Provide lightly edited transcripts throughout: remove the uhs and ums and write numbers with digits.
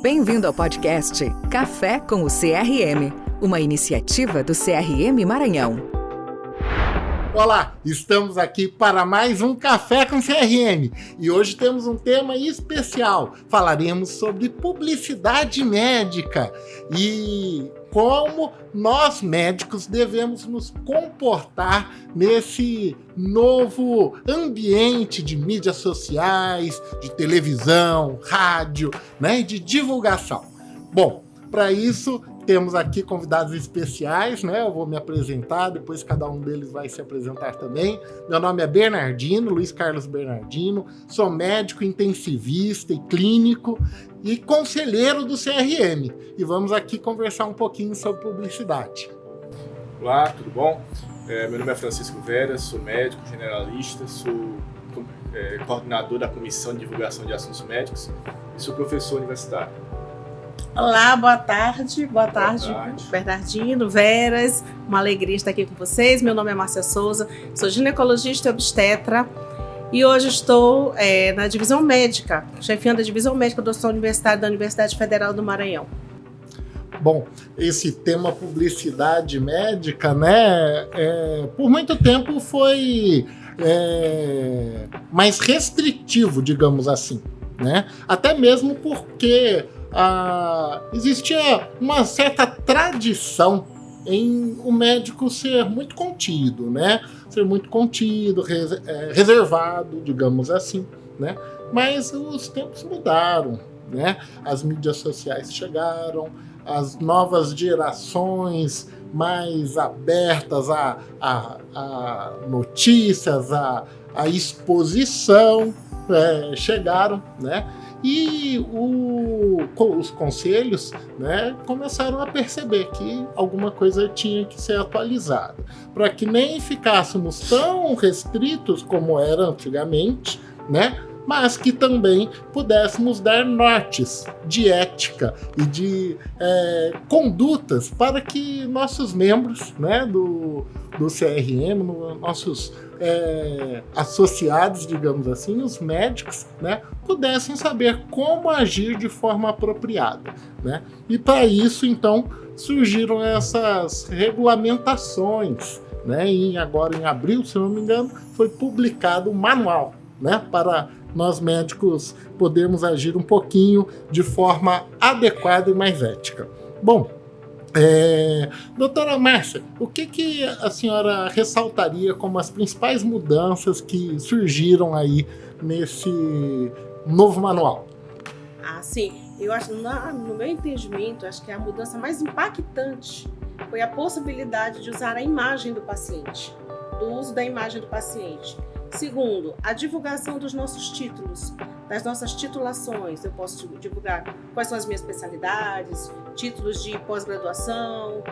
Bem-vindo ao podcast Café com o CRM, uma iniciativa do CRM Maranhão. Olá, estamos aqui para mais um Café com CRM e hoje temos um tema especial. Falaremos sobre publicidade médica e como nós médicos devemos nos comportar nesse novo ambiente de mídias sociais, de televisão, rádio, né, e de divulgação. Bom, para isso temos aqui convidados especiais, né? Eu vou me apresentar, depois cada um deles vai se apresentar também. Meu nome é Bernardino, Luiz Carlos Bernardino, sou médico intensivista e clínico e conselheiro do CRM. E vamos aqui conversar um pouquinho sobre publicidade. Olá, tudo bom? Meu nome é Francisco Vera, sou médico generalista, sou coordenador da Comissão de Divulgação de Assuntos Médicos e sou professor universitário. Olá, boa tarde, Bernardino, Veras, uma alegria estar aqui com vocês. Meu nome é Márcia Souza, sou ginecologista e obstetra e hoje estou na divisão médica, chefiando a divisão médica do Hospital Universitário da Universidade Federal do Maranhão. Bom, esse tema publicidade médica, né, por muito tempo foi mais restritivo, digamos assim, né? Até mesmo porque existia uma certa tradição em o médico ser muito contido, né? Ser muito contido, reservado, digamos assim, né? Mas os tempos mudaram, né? As mídias sociais chegaram, as novas gerações mais abertas a notícias, a exposição chegaram, né? E os conselhos, né, começaram a perceber que alguma coisa tinha que ser atualizada, para que nem ficássemos tão restritos como era antigamente, né, mas que também pudéssemos dar nortes de ética e de condutas para que nossos membros, né, do CRM, nossos associados, digamos assim, os médicos, né, pudessem saber como agir de forma apropriada, né? E para isso, então, surgiram essas regulamentações, né? Agora em abril, se não me engano, foi publicado um manual, né, para nós médicos podermos agir um pouquinho de forma adequada e mais ética. Bom, doutora Márcia, o que a senhora ressaltaria como as principais mudanças que surgiram aí nesse novo manual? Sim, eu acho, no meu entendimento, acho que a mudança mais impactante foi a possibilidade de usar a imagem do paciente, do uso da imagem do paciente. Segundo, a divulgação dos nossos títulos, das nossas titulações. Eu posso divulgar quais são as minhas especialidades, títulos de pós-graduação,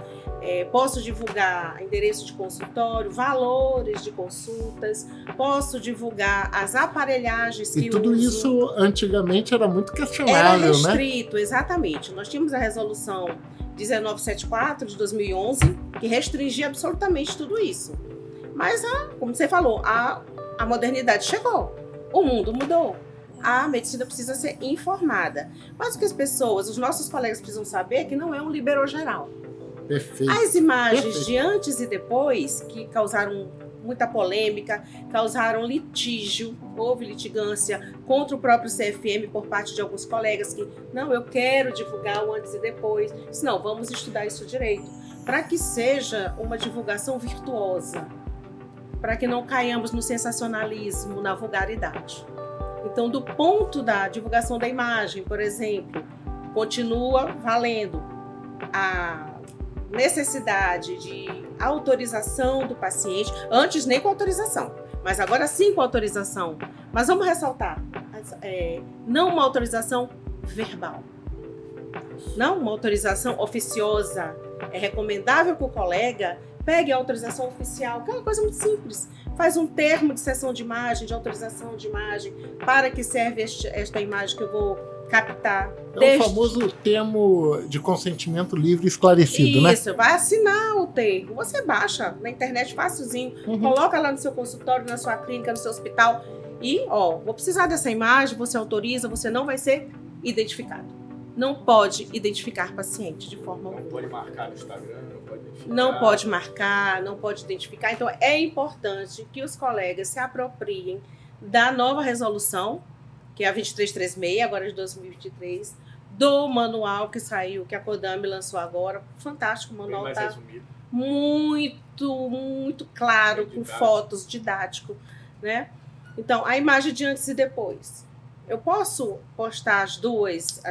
posso divulgar endereço de consultório, valores de consultas, posso divulgar as aparelhagens que uso. E tudo isso antigamente era muito questionável, né? Era restrito, exatamente. Nós tínhamos a resolução 1974 de 2011, que restringia absolutamente tudo isso. Mas, como você falou, a modernidade chegou, o mundo mudou, a medicina precisa ser informada. Mas o que as pessoas, os nossos colegas precisam saber é que não é um liberou geral. Perfeito. As imagens de antes e depois, que causaram muita polêmica, causaram litígio, houve litigância contra o próprio CFM por parte de alguns colegas que, não, eu quero divulgar o antes e depois. Não, vamos estudar isso direito, para que seja uma divulgação virtuosa, para que não caiamos no sensacionalismo, na vulgaridade. Então, do ponto da divulgação da imagem, por exemplo, continua valendo a necessidade de autorização do paciente, antes nem com autorização, mas agora sim com autorização. Mas vamos ressaltar, não uma autorização verbal, não uma autorização oficiosa. É recomendável que o colega pegue a autorização oficial, que é uma coisa muito simples. Faz um termo de cessão de imagem, de autorização de imagem, para que serve esta imagem que eu vou captar. É o famoso termo de consentimento livre e esclarecido, né? Isso, vai assinar o termo. Você baixa na internet facilzinho, coloca lá no seu consultório, na sua clínica, no seu hospital e, vou precisar dessa imagem, você autoriza, você não vai ser identificado. não pode identificar paciente de forma Não alguma. pode marcar no Instagram, não pode identificar. Não pode marcar, não pode identificar. Então, é importante que os colegas se apropriem da nova resolução, que é a 2336, agora de 2023, do manual que saiu, que a Codami lançou agora. Fantástico, o Bem manual mais está resumido. muito claro, Bem com didático. fotos, didático, né? Então, a imagem de antes e depois. Eu posso postar as duas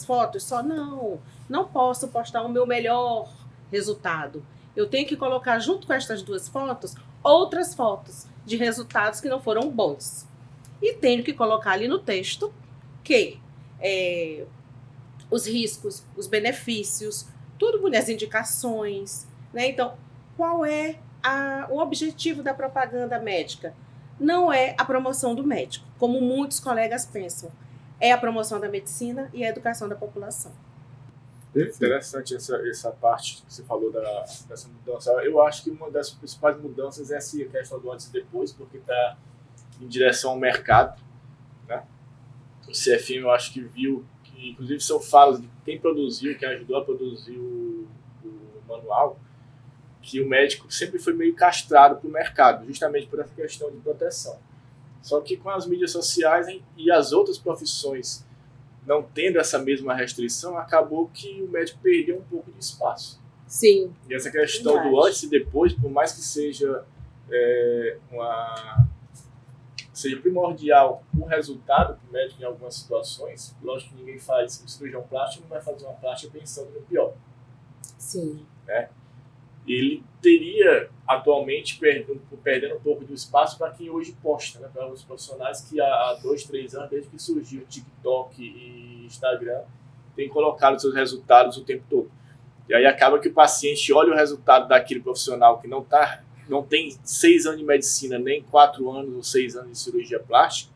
fotos só? Não posso postar o meu melhor resultado. Eu tenho que colocar junto com estas duas fotos outras fotos de resultados que não foram bons. E tenho que colocar ali no texto que os riscos, os benefícios, tudo bonito, as indicações, né? Então, qual é o objetivo da propaganda médica? Não é a promoção do médico, como muitos colegas pensam. É a promoção da medicina e a educação da população. Interessante essa parte que você falou dessa mudança. Eu acho que uma das principais mudanças é essa questão do antes e depois, porque está em direção ao mercado, né? O CFM, eu acho que viu, que inclusive são falas de quem produziu, quem ajudou a produzir o manual, que o médico sempre foi meio castrado para o mercado, justamente por essa questão de proteção. Só que com as mídias sociais e as outras profissões não tendo essa mesma restrição, acabou que o médico perdeu um pouco de espaço. Sim. E essa questão Verdade. do antes e depois, por mais que seja seja primordial o resultado do médico em algumas situações, lógico que ninguém faz, um cirurgião plástico não vai fazer uma plástica pensando no pior. Sim. Ele teria atualmente perdendo um pouco do espaço para quem hoje posta, né? Para os profissionais que há 2, 3 anos, desde que surgiu o TikTok e Instagram, têm colocado seus resultados o tempo todo. E aí acaba que o paciente olha o resultado daquele profissional que não tem 6 anos de medicina, nem 4 anos ou 6 anos de cirurgia plástica,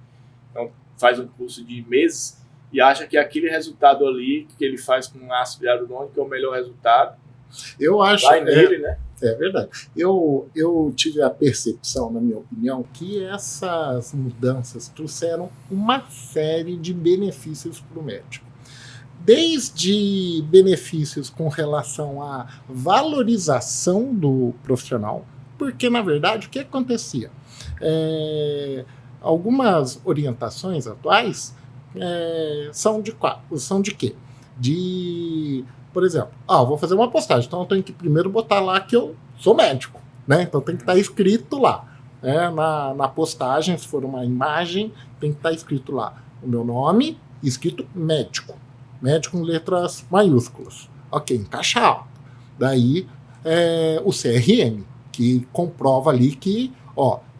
então faz um curso de meses e acha que aquele resultado ali que ele faz com ácido hialurônico é o melhor resultado. Eu acho. Vai nele, né? É verdade. Eu tive a percepção, na minha opinião, que essas mudanças trouxeram uma série de benefícios para o médico. Desde benefícios com relação à valorização do profissional, porque, na verdade, o que acontecia? Algumas orientações atuais são de quê? Por exemplo, vou fazer uma postagem, então eu tenho que primeiro botar lá que eu sou médico, né? Então tem que estar escrito lá. Na postagem, se for uma imagem, tem que estar escrito lá o meu nome, escrito médico. Médico com letras maiúsculas. Ok, em caixa alta. Daí o CRM, que comprova ali que,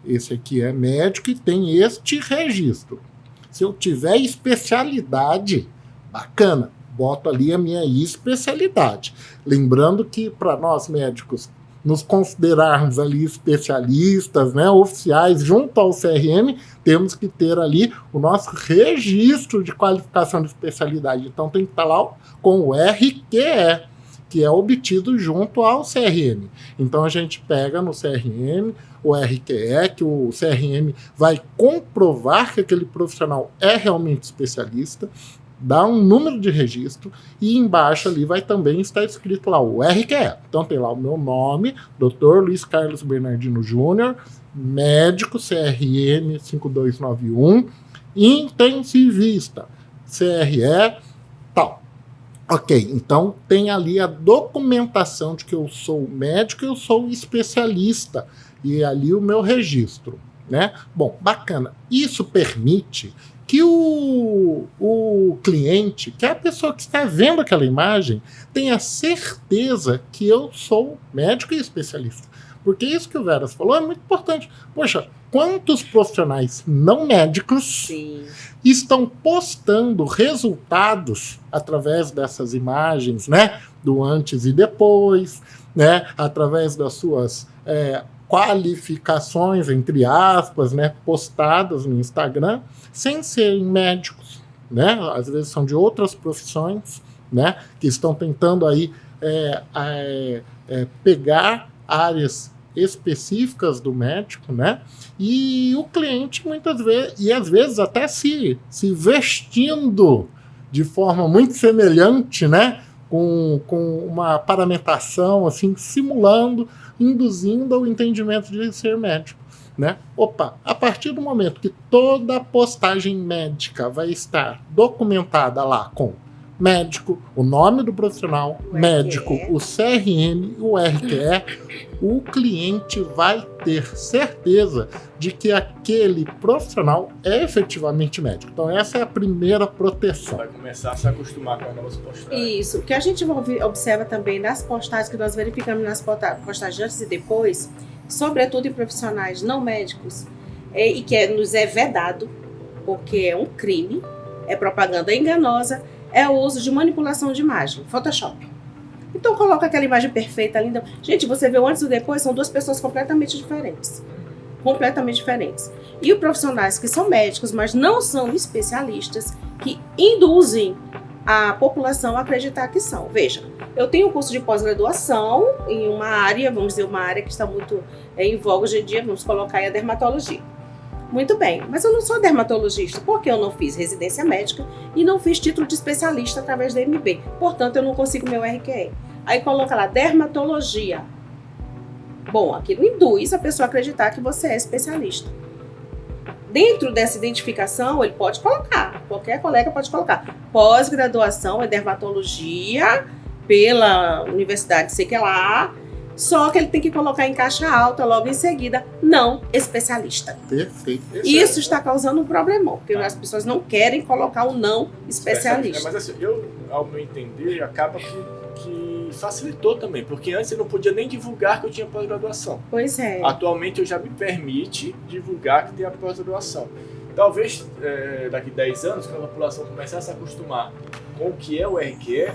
esse aqui é médico e tem este registro. Se eu tiver especialidade, bacana. Boto ali a minha especialidade. Lembrando que, para nós médicos, nos considerarmos ali especialistas, né, oficiais, junto ao CRM, temos que ter ali o nosso registro de qualificação de especialidade. Então, tem que estar lá com o RQE, que é obtido junto ao CRM. Então, a gente pega no CRM o RQE, que o CRM vai comprovar que aquele profissional é realmente especialista, dá um número de registro e embaixo ali vai também estar escrito lá o RQE. Então tem lá o meu nome, Dr. Luiz Carlos Bernardino Júnior, médico, CRM 5291, intensivista, CRE, tal. Ok, então tem ali a documentação de que eu sou médico e eu sou especialista, e ali o meu registro, né? Bom, bacana. Isso permite que o cliente, que é a pessoa que está vendo aquela imagem, tenha certeza que eu sou médico e especialista. Porque isso que o Veras falou é muito importante. Poxa, quantos profissionais não médicos estão postando resultados através dessas imagens, né? Do antes e depois, né? Através das suas qualificações, entre aspas, né? Postadas no Instagram, sem serem médicos, né? Às vezes são de outras profissões, né? Que estão tentando aí pegar áreas específicas do médico, né? E o cliente muitas vezes, e às vezes até se vestindo de forma muito semelhante, né? Com uma paramentação, assim, simulando, induzindo ao entendimento de ser médico, né? Opa, a partir do momento que toda postagem médica vai estar documentada lá com médico, o nome do profissional, médico, o CRM, o RQE, o cliente vai ter certeza de que aquele profissional é efetivamente médico. Então essa é a primeira proteção. Vai começar a se acostumar com as novas postagens. Isso, o que a gente observa também nas postagens que nós verificamos nas postagens antes e depois, sobretudo em profissionais não médicos, e que nos é vedado, porque é um crime, é propaganda enganosa, é o uso de manipulação de imagem, Photoshop. Então coloca aquela imagem perfeita, linda. Gente, você vê o antes e o depois, são duas pessoas completamente diferentes. Completamente diferentes. E os profissionais que são médicos, mas não são especialistas, que induzem a população a acreditar que são. Veja, eu tenho um curso de pós-graduação em uma área, vamos dizer, uma área que está muito em voga hoje em dia, vamos colocar aí a dermatologia. Muito bem, mas eu não sou dermatologista, porque eu não fiz residência médica e não fiz título de especialista através da MB. Portanto, eu não consigo meu RQE. Aí coloca lá, dermatologia. Bom, aquilo induz a pessoa a acreditar que você é especialista. Dentro dessa identificação, ele pode colocar, qualquer colega pode colocar, pós-graduação em dermatologia pela universidade, sei que lá, só que ele tem que colocar em caixa alta logo em seguida, não especialista. Perfeito. Isso está causando um problemão, porque as pessoas não querem colocar o não especialista. Mas assim, ao meu entender, acaba que facilitou também, porque antes eu não podia nem divulgar que eu tinha pós-graduação. Pois é. Atualmente eu já me permite divulgar que tenho a pós-graduação. Talvez daqui a 10 anos, quando a população começar a se acostumar com o que é o RQE,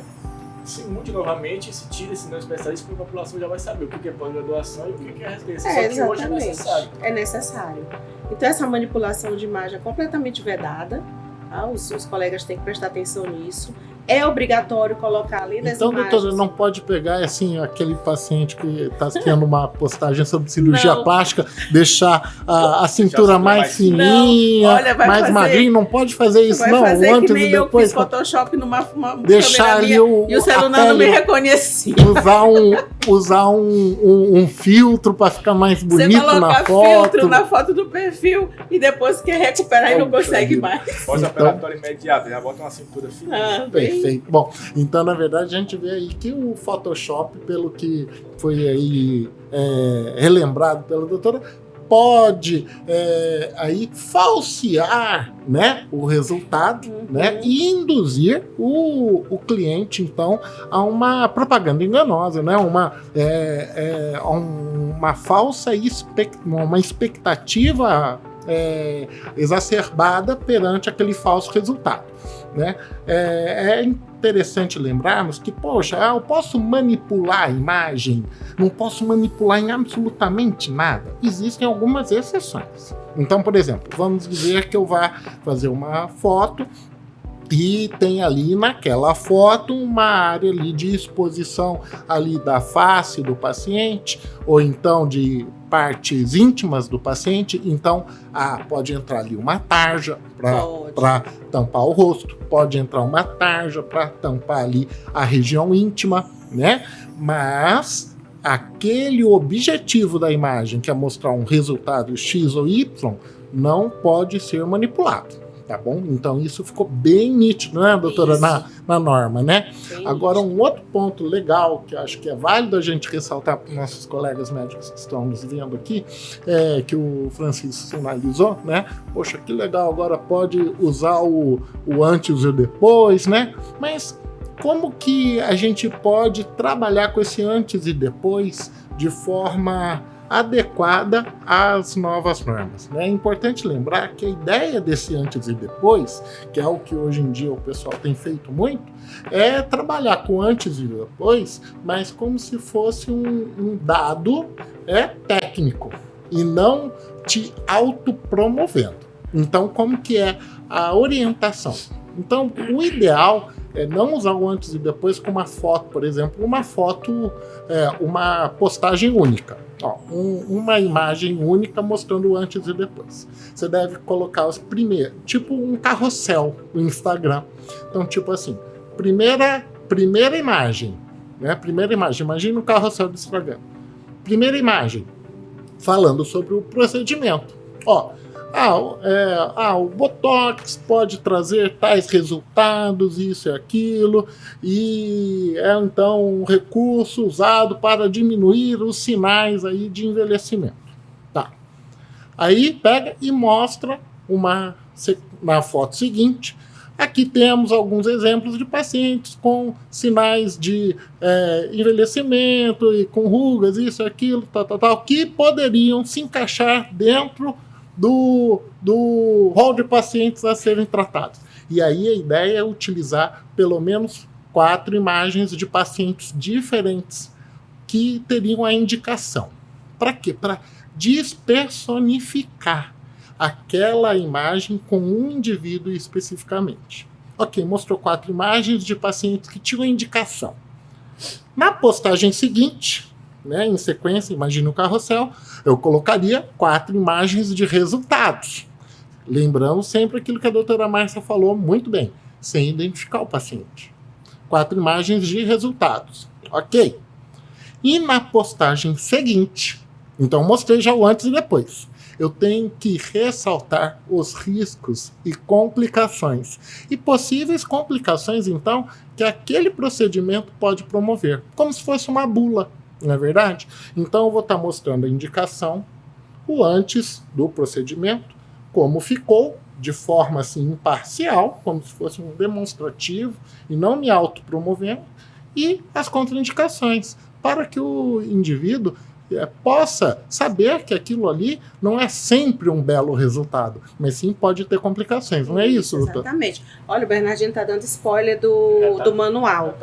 se mude novamente e se tire esse não especialista, porque a população já vai saber o que é pós-graduação e o que é residência. Só que hoje é necessário. É necessário. Então essa manipulação de imagem é completamente vedada. Tá? Os colegas têm que prestar atenção nisso. É obrigatório colocar ali das então, imagens. Então, doutora, não pode pegar assim, aquele paciente que está tendo uma postagem sobre cirurgia plástica, deixar a cintura mais fininha, olha, mais magrinho, não pode fazer isso, não. Fazer antes que nem e depois. Eu fiz Photoshop numa deixar ali e o celular não me reconhecia. Usar um filtro para ficar mais bonito na foto. Você coloca filtro na foto do perfil e depois quer recuperar e não consegue mais. Pós-operatório imediato, já bota uma cintura fina. Perfeito. Bom, então na verdade a gente vê aí que o Photoshop, pelo que foi aí relembrado pela doutora, pode aí falsear, né, o resultado, né, e induzir o cliente então a uma propaganda enganosa, né, uma falsa uma expectativa exacerbada perante aquele falso resultado. Né? É interessante lembrarmos que, poxa, eu posso manipular a imagem, não posso manipular em absolutamente nada. Existem algumas exceções. Então, por exemplo, vamos dizer que eu vá fazer uma foto e tem ali naquela foto uma área ali de exposição ali da face do paciente, ou então de partes íntimas do paciente, então pode entrar ali uma tarja para tampar o rosto, pode entrar uma tarja para tampar ali a região íntima, né? Mas aquele objetivo da imagem, que é mostrar um resultado X ou Y, não pode ser manipulado. Tá bom? Então isso ficou bem nítido, né, doutora, na norma, né? Bem Agora, um outro ponto legal que acho que é válido a gente ressaltar para os nossos colegas médicos que estão nos vendo aqui, que o Francisco sinalizou, né? Poxa, que legal, agora pode usar o antes e o depois, né? Mas como que a gente pode trabalhar com esse antes e depois de forma adequada às novas normas, né? É importante lembrar que a ideia desse antes e depois, que é o que hoje em dia o pessoal tem feito muito, é trabalhar com antes e depois, mas como se fosse um dado técnico e não te autopromovendo. Então, como que é a orientação? Então, o ideal não usar o antes e depois com uma foto, por exemplo, uma postagem única. Ó, uma imagem única mostrando o antes e depois. Você deve colocar os primeiros, tipo um carrossel no Instagram. Então, tipo assim, primeira imagem, né? Primeira imagem, imagina o carrossel do Instagram. Primeira imagem, falando sobre o procedimento. Ó, o Botox pode trazer tais resultados, isso e aquilo, e é então um recurso usado para diminuir os sinais aí de envelhecimento. Tá. Aí pega e mostra na foto seguinte. Aqui temos alguns exemplos de pacientes com sinais de envelhecimento e com rugas, isso, aquilo, tal, que poderiam se encaixar dentro do rol de pacientes a serem tratados. E aí a ideia é utilizar pelo menos 4 imagens de pacientes diferentes que teriam a indicação. Para quê? Para despersonificar aquela imagem com um indivíduo especificamente. Ok, mostrou 4 imagens de pacientes que tinham indicação. Na postagem seguinte, né, em sequência, imagina o carrossel, eu colocaria 4 imagens de resultados. Lembrando sempre aquilo que a doutora Márcia falou muito bem, sem identificar o paciente. 4 imagens de resultados. Ok. E na postagem seguinte, então mostrei já o antes e depois. Eu tenho que ressaltar os riscos e complicações. E possíveis complicações, então, que aquele procedimento pode promover. Como se fosse uma bula, não é verdade? Então eu vou estar mostrando a indicação, o antes do procedimento, como ficou, de forma assim imparcial, como se fosse um demonstrativo, e não me autopromovendo, e as contraindicações, para que o indivíduo possa saber que aquilo ali não é sempre um belo resultado, mas sim pode ter complicações, não é isso, doutor? Exatamente. Olha, o Bernardino está dando spoiler do manual.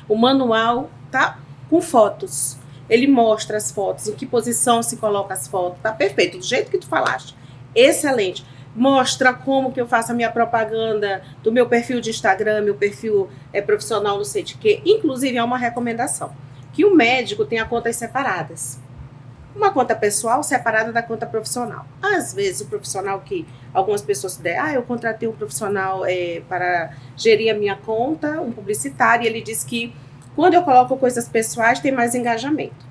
O manual tá com fotos. Ele mostra as fotos, em que posição se coloca as fotos. Tá perfeito, do jeito que tu falaste. Excelente. Mostra como que eu faço a minha propaganda do meu perfil de Instagram, meu perfil profissional, não sei de quê. Inclusive, é uma recomendação que o médico tenha contas separadas. Uma conta pessoal separada da conta profissional. Às vezes, o profissional que algumas pessoas dizem, eu contratei um profissional para gerir a minha conta, um publicitário, e ele diz que quando eu coloco coisas pessoais, tem mais engajamento.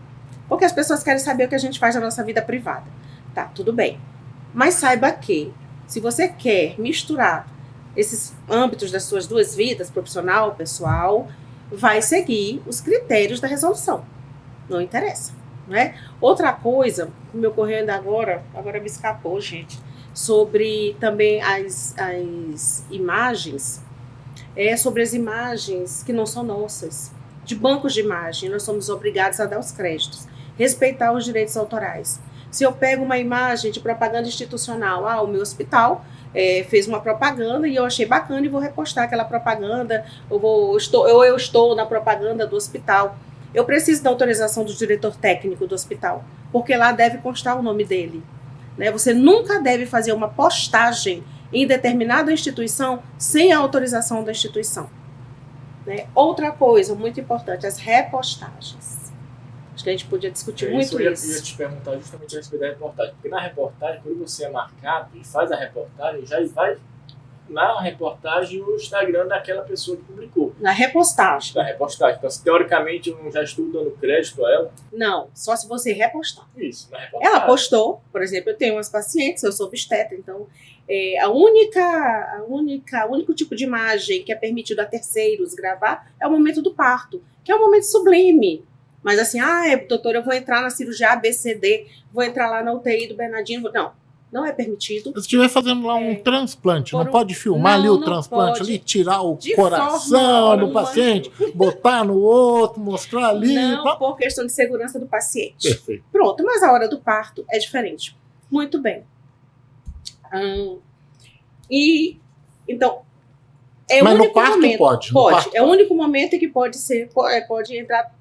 Porque as pessoas querem saber o que a gente faz na nossa vida privada. Tá, tudo bem. Mas saiba que, se você quer misturar esses âmbitos das suas duas vidas, profissional, pessoal, vai seguir os critérios da resolução. Não interessa, né? Outra coisa que me ocorreu ainda agora me escapou, gente, sobre também as imagens, sobre as imagens que não são nossas, de bancos de imagem, nós somos obrigados a dar os créditos, respeitar os direitos autorais. Se eu pego uma imagem de propaganda institucional, o meu hospital fez uma propaganda e eu achei bacana e vou repostar aquela propaganda, eu estou na propaganda do hospital. Eu preciso da autorização do diretor técnico do hospital, porque lá deve constar o nome dele. Né? Você nunca deve fazer uma postagem em determinada instituição sem a autorização da instituição. Né? Outra coisa muito importante, as repostagens. Acho que a gente podia discutir muito isso. Eu ia te perguntar justamente a respeito da reportagem. Porque na reportagem, quando você é marcado e faz a reportagem, já vai na reportagem o Instagram daquela pessoa que publicou. Na repostagem. Na repostagem. Então, teoricamente, eu não já estou dando crédito a ela? Não, só se você repostar. Isso, na reportagem. Ela postou, por exemplo, eu tenho umas pacientes, eu sou obstetra, então o único tipo de imagem que é permitido a terceiros gravar é o momento do parto, que é um momento sublime. Mas assim, doutor, eu vou entrar na cirurgia ABCD, vou entrar lá na UTI do Bernardino. Não é permitido. Se estiver fazendo lá um transplante, não pode filmar ali o transplante, ali, tirar o coração do paciente, botar no outro, mostrar ali. Não, por questão de segurança do paciente. Perfeito. Pronto, mas a hora do parto é diferente. Muito bem. Então, mas no parto momento, pode. É o único momento em que pode entrar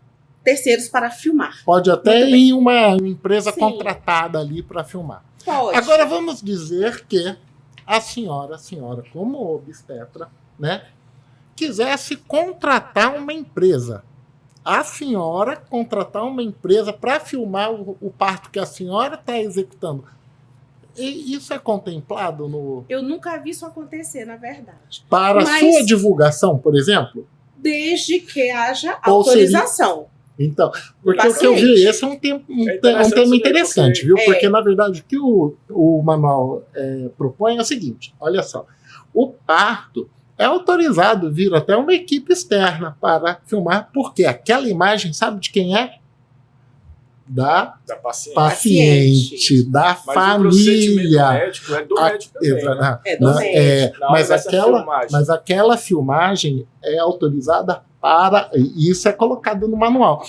terceiros para filmar. Pode até ir uma empresa contratada ali para filmar. Pode. Agora vamos dizer que a senhora como obstetra, né, quisesse contratar uma empresa. A senhora contratar uma empresa para filmar o parto que a senhora está executando. E isso é contemplado no... Eu nunca vi isso acontecer, na verdade. Para Mas- sua divulgação, por exemplo? Desde que haja Ou autorização. Então, porque o que paciente. eu vi, esse é um tema interessante, viu? É. Porque, na verdade, o que o manual propõe é o seguinte, olha só, o parto é autorizado vir até uma equipe externa para filmar, porque aquela imagem, sabe de quem é? Da Da paciente. paciente, da Mas o procedimento família. médico é do médico também, né? É do médico. Na hora dessa filmagem. mas aquela filmagem é autorizada para, e isso é colocado no manual,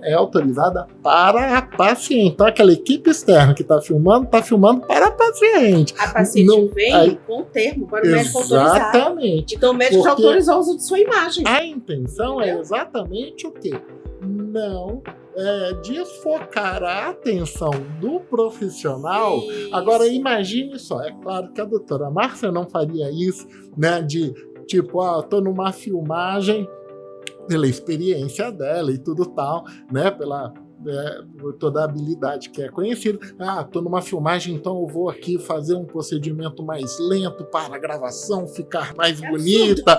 é autorizada para a paciente. Então, aquela equipe externa que está filmando para a paciente. A paciente Não, vem aí- com o termo para o médico autorizar. Exatamente. Então o médico já Porque- autorizou o uso de sua imagem. A intenção é Entendeu? exatamente o quê? Não desfocar a atenção do profissional. Isso. Agora, imagine só, é claro que a doutora Márcia não faria isso, né, de tipo, tô numa filmagem, pela experiência dela e tudo tal, né, por toda a habilidade que é conhecida. Tô numa filmagem, então eu vou aqui fazer um procedimento mais lento para a gravação ficar mais bonita,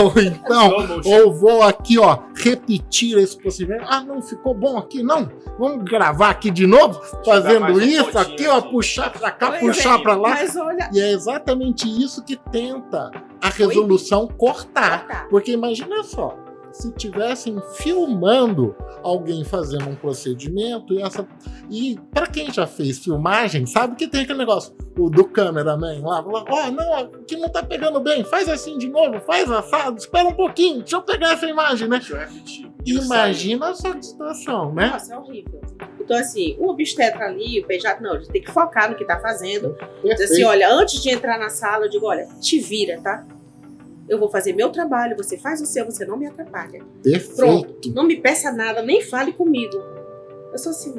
ou então... Slow motion. Ou vou aqui, repetir esse procedimento. Não ficou bom aqui, não. Vamos gravar aqui de novo, fazendo mais um isso pontinho aqui, aqui. puxar pra cá, Pois puxar é, pra lá. Mas olha, E é exatamente isso que tenta a resolução cortar. Porque imagina só, se tivessem filmando alguém fazendo um procedimento e para quem já fez filmagem, sabe que tem aquele negócio do cameraman lá, não, que não tá pegando bem, faz assim de novo, faz assado, espera um pouquinho, deixa eu pegar essa imagem, né? Deixa eu repetir. Imagina essa situação, né? nossa, é horrível. Então, assim, o obstetra ali, o pediatra, não, ele tem que focar no que tá fazendo. Diz assim, olha, antes de entrar na sala, eu digo, olha, te vira, tá? Eu vou fazer meu trabalho, você faz o seu, você não me atrapalha. Perfeito. Pronto, não me peça nada, nem fale comigo. Eu sou assim.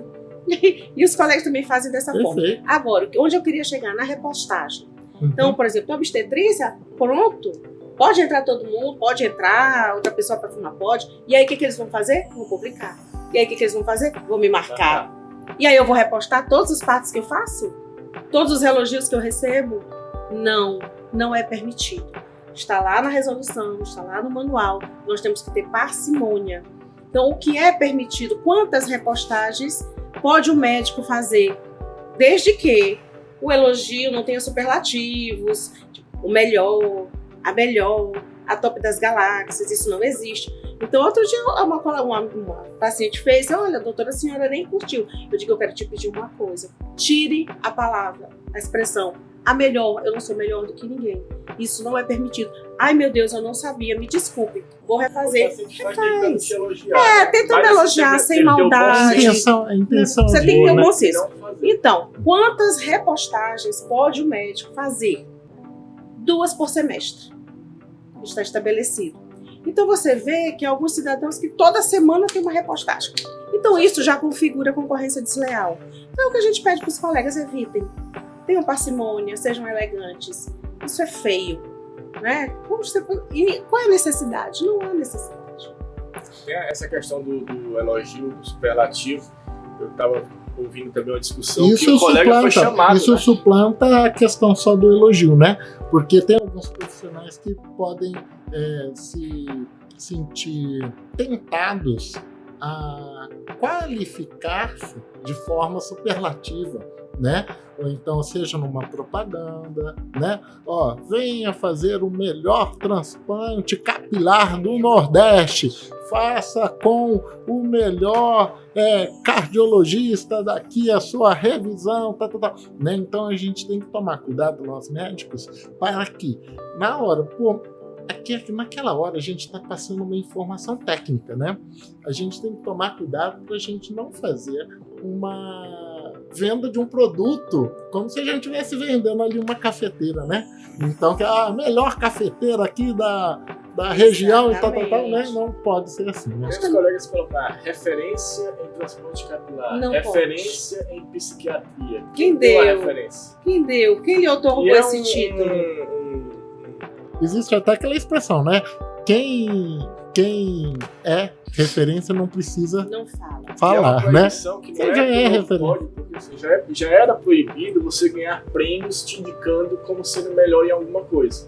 E os colegas também fazem dessa forma. Perfeito. Agora, onde eu queria chegar? Na repostagem. Uhum. Então, por exemplo, na obstetrícia, pronto. Pode entrar todo mundo, pode entrar, outra pessoa para filmar, pode. E aí, o que eles vão fazer? Vão publicar. E aí, o que eles vão fazer? Vão me marcar. E aí, eu vou repostar todos os partos que eu faço? Todos os elogios que eu recebo? Não, não é permitido. Está lá na resolução, está lá no manual. Nós temos que ter parcimônia. Então, o que é permitido? Quantas repostagens pode o médico fazer? Desde que o elogio não tenha superlativos, tipo, o melhor, a top das galáxias, isso não existe. Então, outro dia, uma paciente fez, olha, doutora, a senhora nem curtiu. Eu digo, eu quero te pedir uma coisa. Tire a palavra, a expressão, a melhor, eu não sou melhor do que ninguém. Isso não é permitido. Ai, meu Deus, eu não sabia, me desculpe. Vou refazer. Tentando te elogiar. Tentando Mas elogiar, você sem tem que ter o bom maldade. senso. A intenção Você é tem que ter boa, um né? bom senso. Não fazer. Então, quantas repostagens pode o médico fazer? 2 por semestre. Está estabelecido. Então você vê que alguns cidadãos que toda semana tem uma repostagem. Então isso já configura concorrência desleal. Então o que a gente pede para os colegas, evitem. Tenham parcimônia, sejam elegantes. Isso é feio, né? E qual é a necessidade? Não há necessidade. Tem essa questão do elogio, do superlativo. Eu estava ouvindo também uma discussão que o colega foi chamado. Isso né? suplanta a questão só do elogio, né? Porque tem alguns profissionais que podem se sentir tentados a qualificar-se de forma superlativa, né? Ou então seja numa propaganda, né? Venha fazer o melhor transplante capilar do Nordeste, faça com o melhor cardiologista daqui a sua revisão, né? Então a gente tem que tomar cuidado, nós médicos, para que na hora, naquela hora a gente está passando uma informação técnica, né? A gente tem que tomar cuidado para a gente não fazer uma venda de um produto como se a gente estivesse vendendo ali uma cafeteira, né? Então, que a melhor cafeteira aqui da região e tal, né? Não pode ser assim, né? Os colegas colocaram referência em transplante capilar, Não referência em psiquiatria. Quem deu a deu? referência? Quem deu? Quem lhe otorgou esse título? Existe até aquela expressão, né? quem é referência não precisa Não fala. falar, é uma né? proibição que não Você já é não referência. pode, porque assim, já era proibido você ganhar prêmios te indicando como sendo melhor em alguma coisa.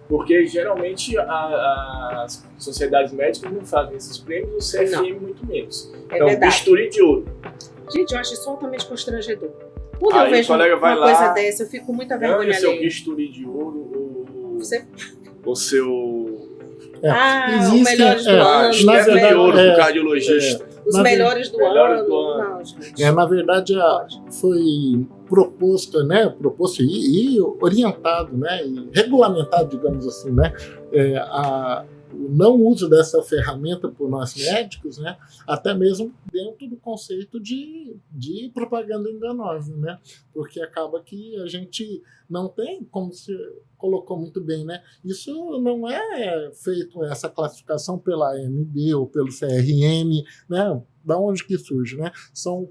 Porque geralmente as sociedades médicas não fazem esses prêmios, o CFM muito menos. É Então, verdade. bisturi de ouro. Gente, eu acho isso altamente constrangedor. Quando Aí eu o vejo colega uma vai lá, coisa dessa, eu fico com muita Ganhe vergonha seu alheia. bisturi de ouro, Você... o seu os melhores do ano. na estética de verdade, ouro do cardiologista. Os na melhores do melhores ano. do ano. Não, gente. Na verdade, Pode. foi proposto e orientado, né, e regulamentado, digamos assim, né, o não uso dessa ferramenta por nós médicos, né, até mesmo dentro do conceito de propaganda enganosa, né, porque acaba que a gente não tem, como você colocou muito bem, né, isso não é feito, essa classificação pela ANB ou pelo CRM, né, da onde que surge, né, são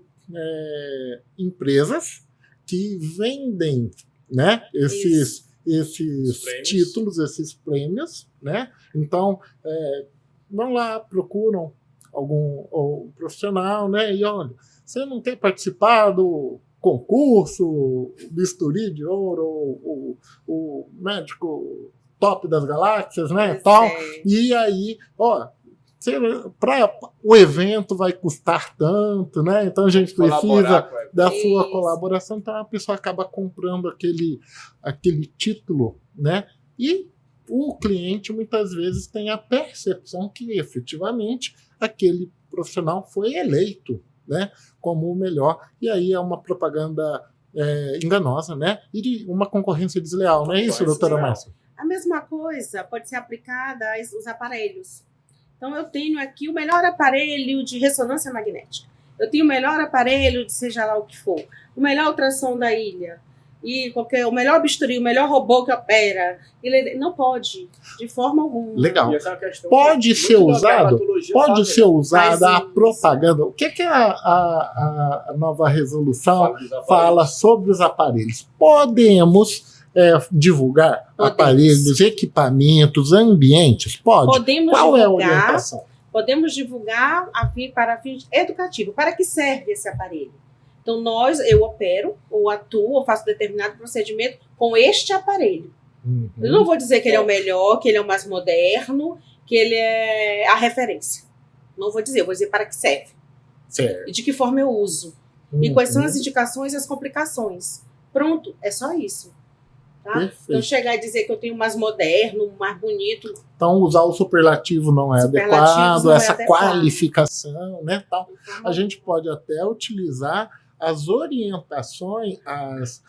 empresas que vendem, né, esses Prêmios. títulos, esses prêmios, né? Então, vão lá, procuram algum profissional, né? E olha, você não quer participar do concurso, bisturi de ouro, o médico top das galáxias, né? Pois Tal. é. E aí, ó, o evento vai custar tanto, né? Então a gente Colaborar precisa com a- da sua Isso. colaboração, então a pessoa acaba comprando aquele título, né? E o cliente muitas vezes tem a percepção que efetivamente aquele profissional foi eleito, né, como o melhor, e aí é uma propaganda enganosa, né? E de uma concorrência desleal, não é isso, doutora Márcia? A mesma coisa pode ser aplicada aos aparelhos. Então, eu tenho aqui o melhor aparelho de ressonância magnética. Eu tenho o melhor aparelho de seja lá o que for. O melhor ultrassom da ilha. E o melhor bisturi, o melhor robô que opera. Não pode, de forma alguma. Legal. E essa é uma questão Pode que ser muito da usado? dermatologia Pode faz, ser usada Faz a isso. propaganda. O que é a nova resolução dos aparelhos. fala sobre os aparelhos? Podemos divulgar Podemos. aparelhos, equipamentos, ambientes? Pode. Podemos Qual é a divulgar, orientação? podemos divulgar para fins educativos. Para que serve esse aparelho? Então, eu opero, ou atuo, ou faço determinado procedimento com este aparelho. Uhum. Eu não vou dizer que ele é o melhor, que ele é o mais moderno, que ele é a referência. Não vou dizer, eu vou dizer para que serve. Certo. E de que forma eu uso. E quais são Uhum. as indicações e as complicações. Pronto, é só isso. Tá? Perfeito. Não chegar a dizer que eu tenho mais moderno, mais bonito. Então, usar o superlativo não é Superlativos adequado, não é essa adequado. qualificação, né? Tal. A gente pode até utilizar as orientações, as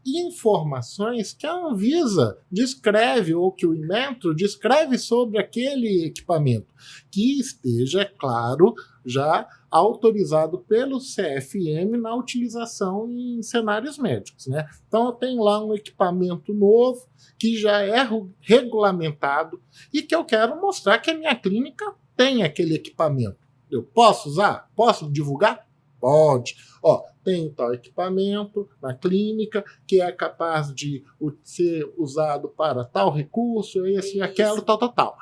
informações que a Anvisa descreve, ou que o Inmetro descreve sobre aquele equipamento, que esteja, claro, já autorizado pelo CFM na utilização em cenários médicos, né? Então, eu tenho lá um equipamento novo, que já é regulamentado, e que eu quero mostrar que a minha clínica tem aquele equipamento. Eu posso usar? Posso divulgar? Pode. Ó, tem tal equipamento na clínica que é capaz de ser usado para tal recurso, esse e aquilo, tal.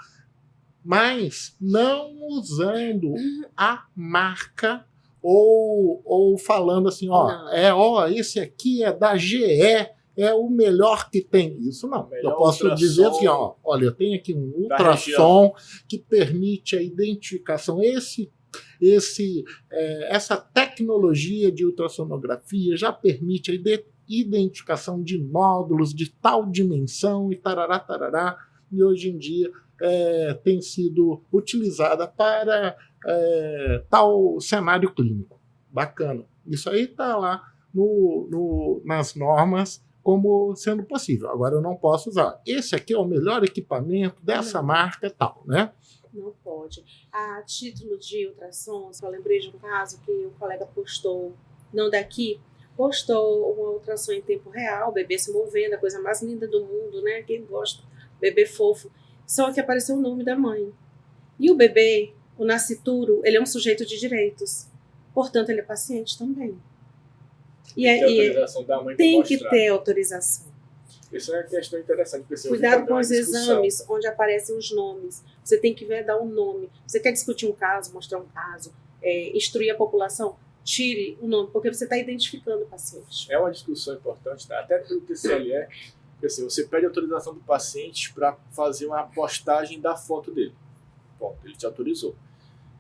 Mas não usando a marca ou falando assim, Não. Esse aqui é da GE, é o melhor que tem. Isso não. Melhor Eu posso ultrassom dizer assim, olha, eu tenho aqui um ultrassom que permite a identificação. Essa tecnologia de ultrassonografia já permite a identificação de nódulos de tal dimensão e tarará, e hoje em dia tem sido utilizada para tal cenário clínico. Bacana. Isso aí está lá nas normas como sendo possível. Agora eu não posso usar. Esse aqui é o melhor equipamento dessa marca tal, né? Não pode. A título de ultrassom, só lembrei de um caso que o colega postou, não daqui, postou uma ultrassom em tempo real, o bebê se movendo, a coisa mais linda do mundo, né? Quem gosta, bebê fofo. Só que apareceu o nome da mãe. E o bebê, o nascituro, ele é um sujeito de direitos. Portanto, ele é paciente também. Tem autorização da mãe pra tem que mostrar. ter autorização. Essa é uma questão interessante. Porque, assim, Cuidado com os exames onde aparecem os nomes. Você tem que dar um nome. Você quer discutir um caso, mostrar um caso, instruir a população? Tire o nome, porque você está identificando o paciente. É uma discussão importante, tá? Até pelo TCLE, porque assim, você pede autorização do paciente para fazer uma postagem da foto dele. Ponto, ele te autorizou.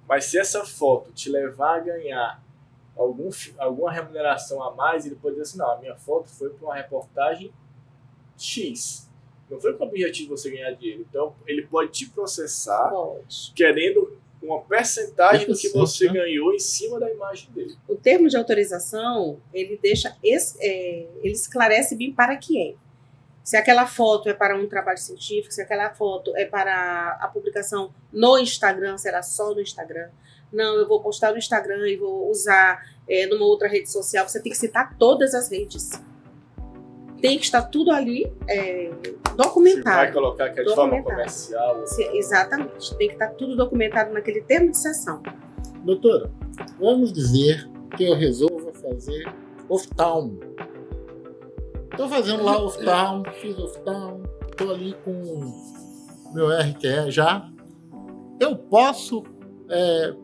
Mas se essa foto te levar a ganhar alguma remuneração a mais, ele pode dizer assim, não, a minha foto foi para uma reportagem X. Não foi com o objetivo de você ganhar dinheiro. Então, ele pode te processar querendo uma percentagem do que você ganhou em cima da imagem dele. O termo de autorização, ele ele esclarece bem para que é. Se aquela foto é para um trabalho científico, se aquela foto é para a publicação no Instagram, será só no Instagram. Não, eu vou postar no Instagram e vou usar numa outra rede social. Você tem que citar todas as redes. Tem que estar tudo ali documentado. Você vai colocar que é de forma comercial. Exatamente. Tem que estar tudo documentado naquele termo de sessão. Doutora, vamos dizer que eu resolvo fazer oftalmo. Estou fazendo lá oftalmo, fiz oftalmo, estou ali com meu RQE já. Eu posso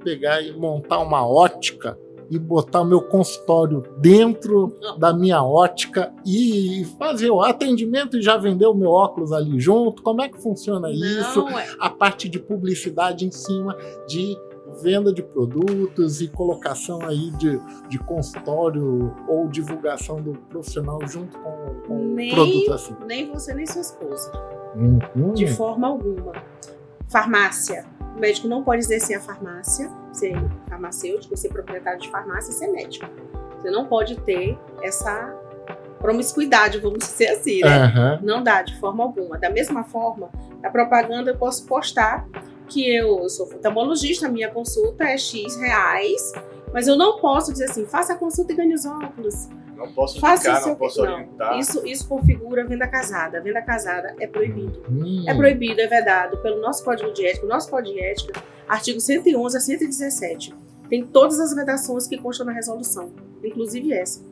pegar e montar uma ótica e botar o meu consultório dentro da minha ótica e fazer o atendimento e já vender o meu óculos ali junto? Como é que funciona isso? A parte de publicidade em cima de venda de produtos e colocação aí de consultório ou divulgação do profissional junto com o produto assim. Nem você, nem sua esposa. De forma alguma. Farmácia. O médico não pode exercer a farmácia, ser farmacêutico, ser proprietário de farmácia e ser médico. Você não pode ter essa promiscuidade, vamos dizer assim, né? Não dá de forma alguma. Da mesma forma, a propaganda eu posso postar que eu sou oftalmologista, a minha consulta é X reais, mas eu não posso dizer assim, faça a consulta e ganhe os óculos. Não posso indicar, não posso orientar. Isso configura venda casada. A venda casada é proibido. É proibido, é vedado pelo nosso Código de Ética. O nosso Código de Ética, artigo 111 a 117, tem todas as vedações que constam na resolução, inclusive essa.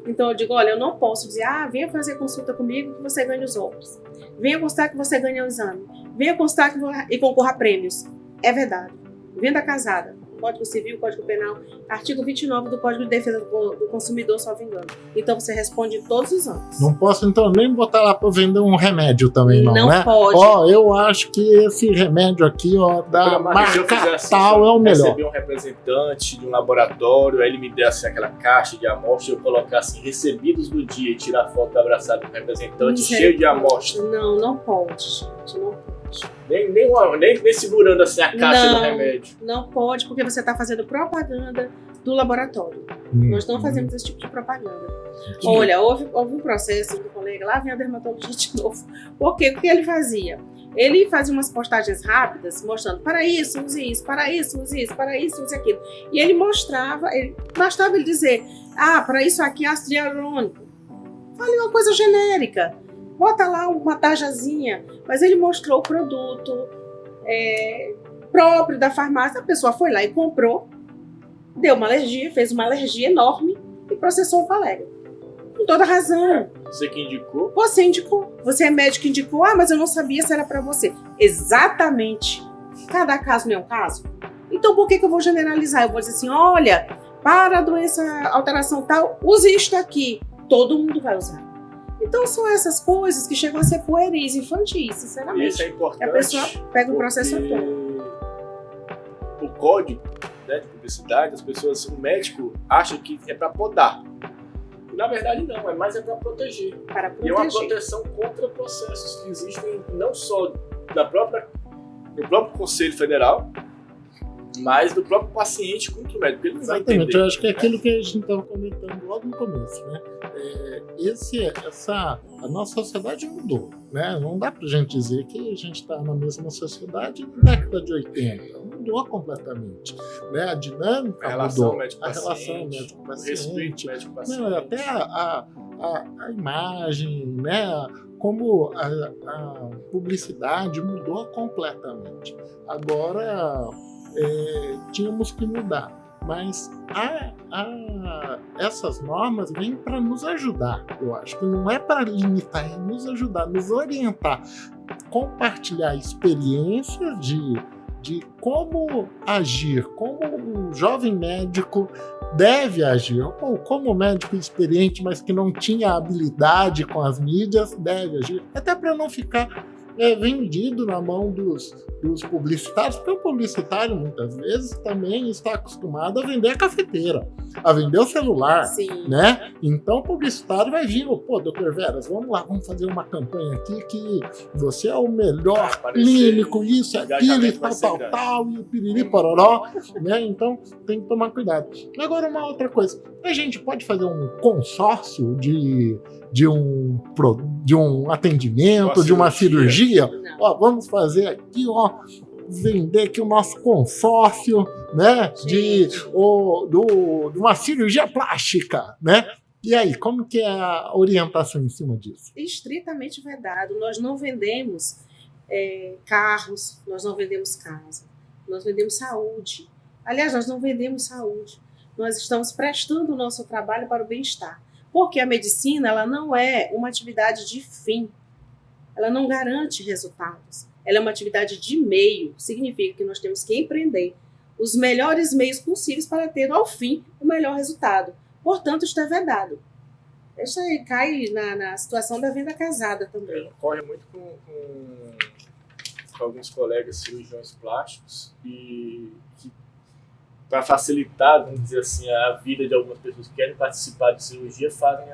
Então eu digo, olha, eu não posso dizer, venha fazer consulta comigo que você ganha os óculos. Venha constar que você ganha o exame. Venha constar e concorra a prêmios. É vedado. Venda casada. Código Civil, Código Penal, artigo 29 do Código de Defesa do Consumidor, salvo engano. Então você responde todos os anos. Não posso então nem botar lá para vender um remédio também, não, né? Não pode. Eu acho que esse remédio aqui, da marca assim, tal é o melhor. Receber um representante de um laboratório, aí ele me der assim, aquela caixa de amostra, eu colocar assim, recebidos do dia e tirar foto abraçado do representante cheio de amostra. Não pode, gente, não pode. Nem segurando assim a caixa do remédio. Não pode, porque você está fazendo propaganda do laboratório. Nós não fazemos esse tipo de propaganda. Olha, houve um processo do colega, lá vem a dermatologista de novo. Por quê? O que ele fazia? Ele fazia umas postagens rápidas, mostrando, para isso, use isso, para isso, use isso, para isso, use aquilo. E ele bastava ele dizer, para isso aqui é ácido hialurônico. Fale uma coisa genérica. Bota lá uma tajazinha, mas ele mostrou o produto próprio da farmácia. A pessoa foi lá e comprou, deu uma alergia, fez uma alergia enorme e processou o colega. Com toda razão. Você que indicou? Você indicou. Você é médico que indicou, mas eu não sabia se era para você. Exatamente. Cada caso não é um caso. Então por que eu vou generalizar? Eu vou dizer assim, olha, para a doença, alteração tal, use isto aqui. Todo mundo vai usar. Então são essas coisas que chegam a ser pueris, infantis, sinceramente. Isso é importante. A pessoa pega o processo todo. O código, né, de publicidade, as pessoas, o médico acha que é para podar. E na verdade não, é para proteger. Para proteger. E é uma proteção contra processos que existem não só do próprio Conselho Federal, mas do próprio paciente contra o médico. Ele não vai entender. Exatamente, eu acho que é aquilo que a gente estava comentando logo no começo, né? A nossa sociedade mudou, né? Não dá pra gente dizer que a gente está na mesma sociedade na década de 80. Mudou completamente, né? A dinâmica mudou. A relação médico-paciente. Respeito médico-paciente. Não, até a imagem, né? Como a publicidade mudou completamente. Agora, tínhamos que mudar. Mas essas normas vêm para nos ajudar, eu acho que não é para limitar, é nos ajudar, nos orientar, compartilhar experiências de como agir, como o jovem médico deve agir, ou como o médico experiente, mas que não tinha habilidade com as mídias, deve agir, até para não ficar vendido na mão dos publicitários, porque o publicitário muitas vezes também está acostumado a vender a cafeteira, a vender o celular, Sim. né? Então o publicitário vai vir, pô, doutor Veras, vamos lá, vamos fazer uma campanha aqui que você é o melhor clínico, isso, aquilo, e tal, e piriri pororó, né? Então tem que tomar cuidado. Agora uma outra coisa, a gente pode fazer um consórcio de um atendimento, de uma cirurgia. Ó, vamos fazer aqui, ó, vender aqui o nosso consórcio, né, de uma cirurgia plástica, né? E aí, como que é a orientação em cima disso? Estritamente vedado. Nós não vendemos carros, nós não vendemos casa, nós vendemos saúde. Aliás, nós não vendemos saúde. Nós estamos prestando o nosso trabalho para o bem-estar. Porque a medicina, ela não é uma atividade de fim. Ela não garante resultados. Ela é uma atividade de meio. Significa que nós temos que empreender os melhores meios possíveis para ter, ao fim, o melhor resultado. Portanto, isso é vedado. Isso aí cai na situação da venda casada também. Ocorre muito com alguns colegas cirurgiões plásticos e que, para facilitar, vamos dizer assim, a vida de algumas pessoas que querem participar de cirurgia, fazem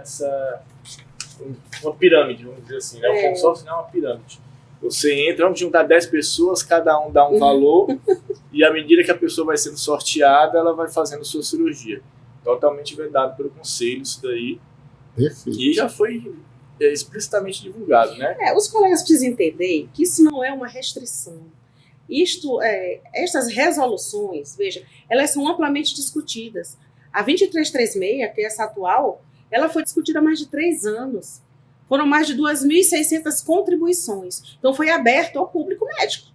uma pirâmide, vamos dizer assim, né? O consórcio não é uma pirâmide. Você entra, vamos juntar 10 pessoas, cada um dá um valor, e à medida que a pessoa vai sendo sorteada, ela vai fazendo sua cirurgia. Totalmente vedado pelo conselho, isso daí. Perfeito. E já foi explicitamente divulgado, né? Os colegas precisam entender que isso não é uma restrição. Estas resoluções, veja, elas são amplamente discutidas. A 2336, que é essa atual, ela foi discutida há mais de 3 anos. Foram mais de 2.600 contribuições. Então, foi aberto ao público médico,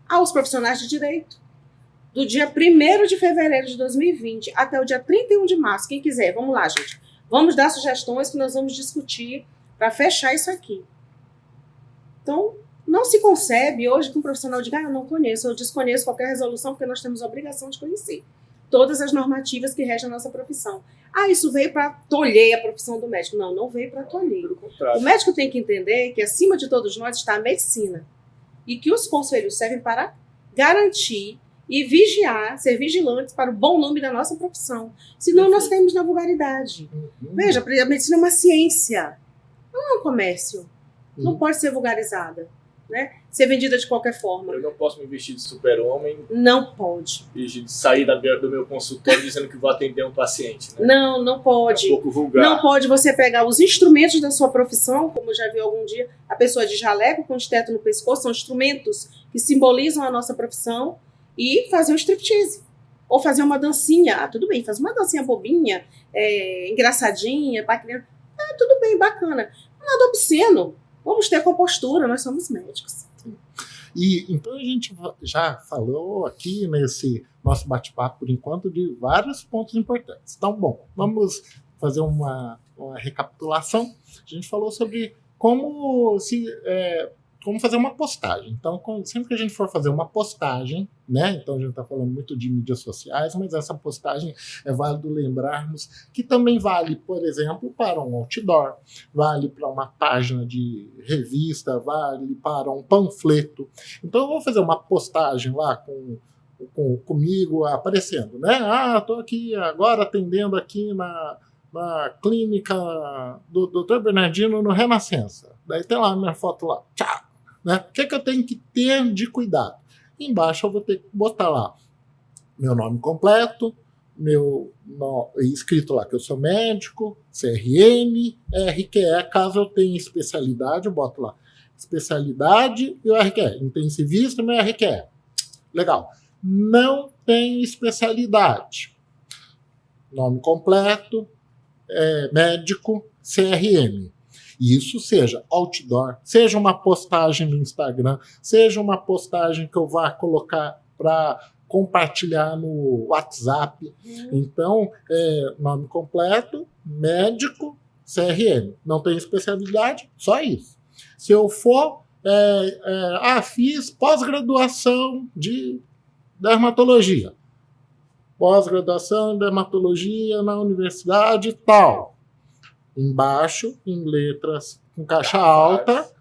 aos profissionais de direito. Do dia 1º de fevereiro de 2020 até o dia 31 de março. Quem quiser, vamos lá, gente. Vamos dar sugestões que nós vamos discutir para fechar isso aqui. Então, não se concebe hoje que um profissional diga, eu não conheço, eu desconheço qualquer resolução, porque nós temos a obrigação de conhecer todas as normativas que regem a nossa profissão. Isso veio para tolher a profissão do médico. Não, não veio para tolher. O médico tem que entender que acima de todos nós está a medicina e que os conselhos servem para garantir e vigiar, ser vigilantes para o bom nome da nossa profissão. Senão nós caímos na vulgaridade. Veja, a medicina é uma ciência, não é um comércio. Não pode ser vulgarizada, né? Ser vendida de qualquer forma. Eu não posso me vestir de super-homem. Não pode. E sair do meu consultório dizendo que vou atender um paciente, né? Não pode. É um pouco vulgar. Não pode você pegar os instrumentos da sua profissão, como eu já vi algum dia, a pessoa de jaleco com esteto no pescoço, são instrumentos que simbolizam a nossa profissão, e fazer um striptease. Ou fazer uma dancinha. Tudo bem, faz uma dancinha bobinha, engraçadinha, para criança. Tudo bem, bacana. Nada obsceno. Vamos ter compostura, nós somos médicos. E então a gente já falou aqui nesse nosso bate-papo, por enquanto, de vários pontos importantes. Então, bom, vamos fazer uma recapitulação. A gente falou sobre como fazer uma postagem. Então, sempre que a gente for fazer uma postagem, né? Então a gente está falando muito de mídias sociais, mas essa postagem é válido lembrarmos que também vale, por exemplo, para um outdoor, vale para uma página de revista, vale para um panfleto. Então eu vou fazer uma postagem lá comigo aparecendo, né? Estou aqui agora atendendo aqui na clínica do Dr. Bernardino no Renascença. Daí tem lá a minha foto lá. Tchau! Né? O que eu tenho que ter de cuidado? Embaixo eu vou ter que botar lá meu nome completo, escrito lá que eu sou médico, CRM, RQE, caso eu tenha especialidade, eu boto lá especialidade e o RQE, intensivista, meu RQE. Legal. Não tem especialidade. Nome completo, médico, CRM. Isso seja outdoor, seja uma postagem no Instagram, seja uma postagem que eu vá colocar para compartilhar no WhatsApp. Então, nome completo, médico, CRM. Não tem especialidade, só isso. Se eu for, fiz pós-graduação de dermatologia. Pós-graduação em dermatologia na universidade tal. Embaixo, em letras com caixa alta,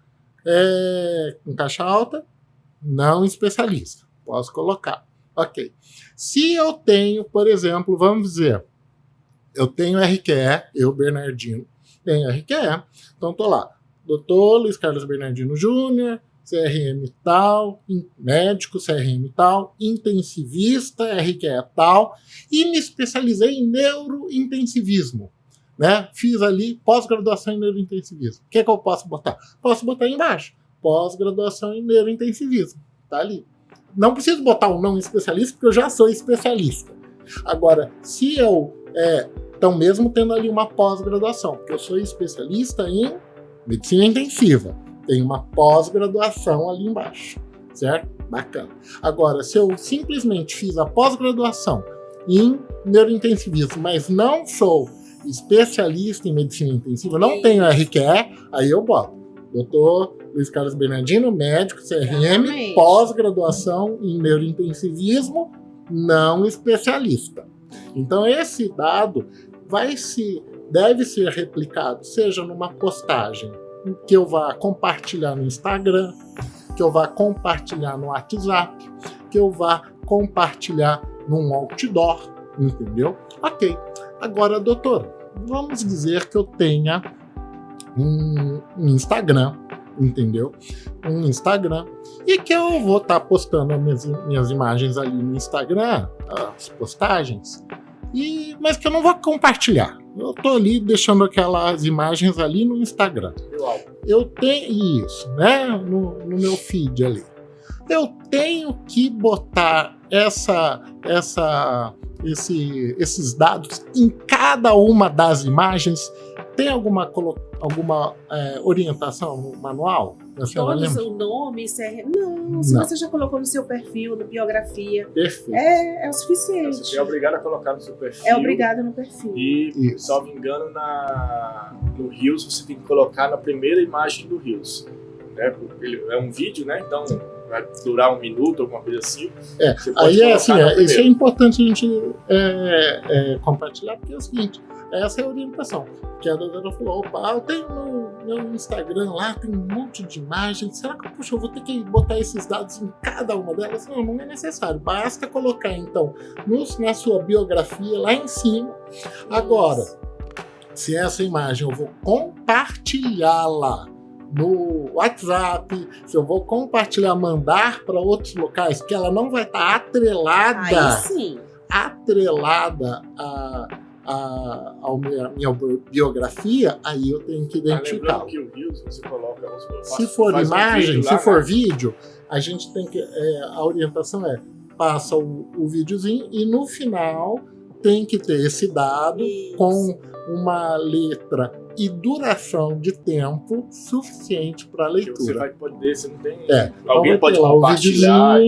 não especialista. Posso colocar. Ok. Se eu tenho, por exemplo, vamos dizer, eu tenho RQE, eu, Bernardino, tenho RQE, então estou lá. Doutor Luiz Carlos Bernardino Júnior, CRM tal, médico, CRM tal, intensivista, RQE tal, e me especializei em neurointensivismo. Né? Fiz ali pós-graduação em neurointensivismo. O que eu posso botar? Posso botar aí embaixo. Pós-graduação em neurointensivismo. Tá ali. Não preciso botar um não especialista, porque eu já sou especialista. Agora, se eu... Então, mesmo tendo ali uma pós-graduação, porque eu sou especialista em medicina intensiva, tem uma pós-graduação ali embaixo. Certo? Bacana. Agora, se eu simplesmente fiz a pós-graduação em neurointensivismo, mas não sou especialista em medicina intensiva, não tenho RQE, aí eu boto. Doutor Luiz Carlos Bernardino, médico, CRM, pós-graduação em neurointensivismo, não especialista. Então, esse dado deve ser replicado, seja numa postagem que eu vá compartilhar no Instagram, que eu vá compartilhar no WhatsApp, que eu vá compartilhar num outdoor, entendeu? Ok. Agora, doutor, vamos dizer que eu tenha um Instagram, entendeu? Um Instagram, e que eu vou estar postando minhas imagens ali no Instagram, as postagens, mas que eu não vou compartilhar. Eu estou ali deixando aquelas imagens ali no Instagram. Eu tenho isso, né? No meu feed ali. Eu tenho que botar esses dados em cada uma das imagens. Tem alguma orientação no manual? Todos o nome, não, se você já colocou no seu perfil, na biografia, perfeito. É o suficiente. Você é obrigado a colocar no seu perfil. É obrigado no perfil. E, salvo engano, no Reels você tem que colocar na primeira imagem do Reels. Né? Ele é um vídeo, né? Então vai durar 1 minuto, alguma coisa assim. Isso é importante a gente compartilhar, porque é o seguinte, essa é a orientação. Que a doutora falou, opa, eu tenho meu Instagram lá, tem um monte de imagens, será que eu vou ter que botar esses dados em cada uma delas? Não é necessário, basta colocar então na sua biografia lá em cima. Agora, se essa imagem eu vou compartilhá-la no WhatsApp, se eu vou compartilhar, mandar para outros locais, que ela não vai estar atrelada a minha biografia, aí eu tenho que identificar. Que o Reels você coloca, se for imagem, se for vídeo, a gente tem que. A orientação passa o videozinho e no final tem que ter esse dado com uma letra e duração de tempo suficiente para leitura. Você vai poder, você não tem. Alguém pode lá compartilhar.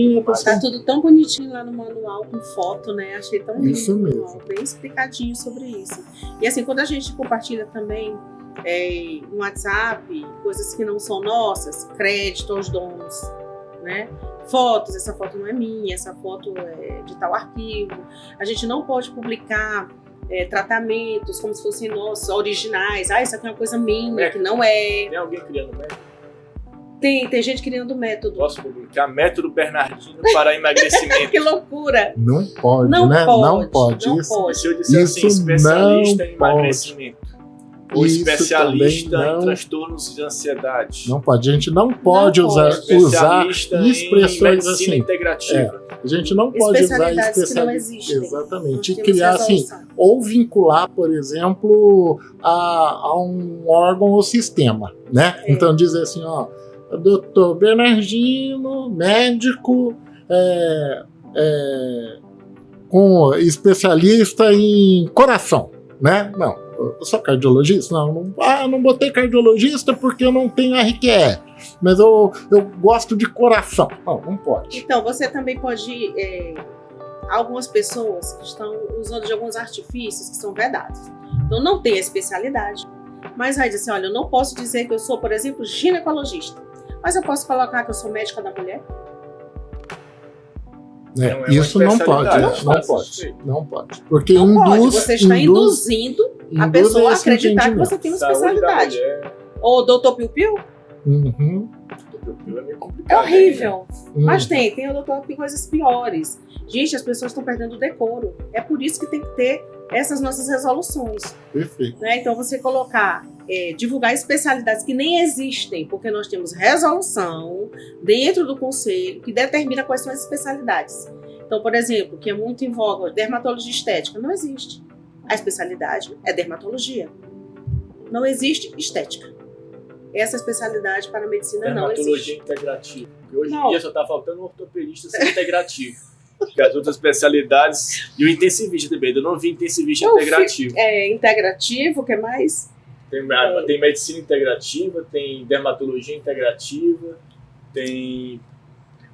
Tá tudo tão bonitinho lá no manual, com foto, né? Achei tão lindo. Isso mesmo. Bem explicadinho sobre isso. E assim, quando a gente compartilha também no WhatsApp, coisas que não são nossas, crédito aos donos, né? Fotos, essa foto não é minha, essa foto é de tal arquivo. A gente não pode publicar tratamentos como se fossem nossos, originais. Isso aqui é uma coisa minha, que não é. Tem alguém criando método? Tem gente criando método. Posso publicar método Bernardino para emagrecimento. Que loucura! Não pode, né? Não pode. Se eu disser assim, especialista em emagrecimento. Ou especialista em transtornos de ansiedade. Não pode. A gente não pode usar expressões assim. Integrativa. A gente não pode usar especialidades que não existem. Exatamente. E criar assim, ou vincular, por exemplo, a um órgão ou sistema, né? Então dizer assim, doutor Bernardino, médico, com especialista em coração, né? Não. Eu sou cardiologista? Não botei cardiologista porque eu não tenho RQE, mas eu gosto de coração. Não pode. Então, você também pode algumas pessoas que estão usando de alguns artifícios que são vedados. Então, não tem a especialidade. Mas vai dizer assim, olha, eu não posso dizer que eu sou, por exemplo, ginecologista. Mas eu posso colocar que eu sou médica da mulher? Isso não pode. Não pode. Porque induz, você está induzindo a pessoa a acreditar que você tem uma especialidade. Ou doutor Piu-Piu? Uhum. É meio complicado. É horrível. Mas tem o doutor Piu coisas piores. Gente, as pessoas estão perdendo o decoro. É por isso que tem que ter essas nossas resoluções. Perfeito. Né? Então, você colocar, divulgar especialidades que nem existem, porque nós temos resolução dentro do conselho que determina quais são as especialidades. Então, por exemplo, que é muito em voga, dermatologia estética, não existe. A especialidade é dermatologia. Não existe estética. Essa especialidade para a medicina não existe. Dermatologia integrativa. Porque hoje em dia só está faltando um ortopedista ser integrativo. Porque as outras especialidades. E o intensivista também. Eu não vi intensivista integrativo. Integrativo, o que mais? Tem medicina integrativa, tem dermatologia integrativa, tem.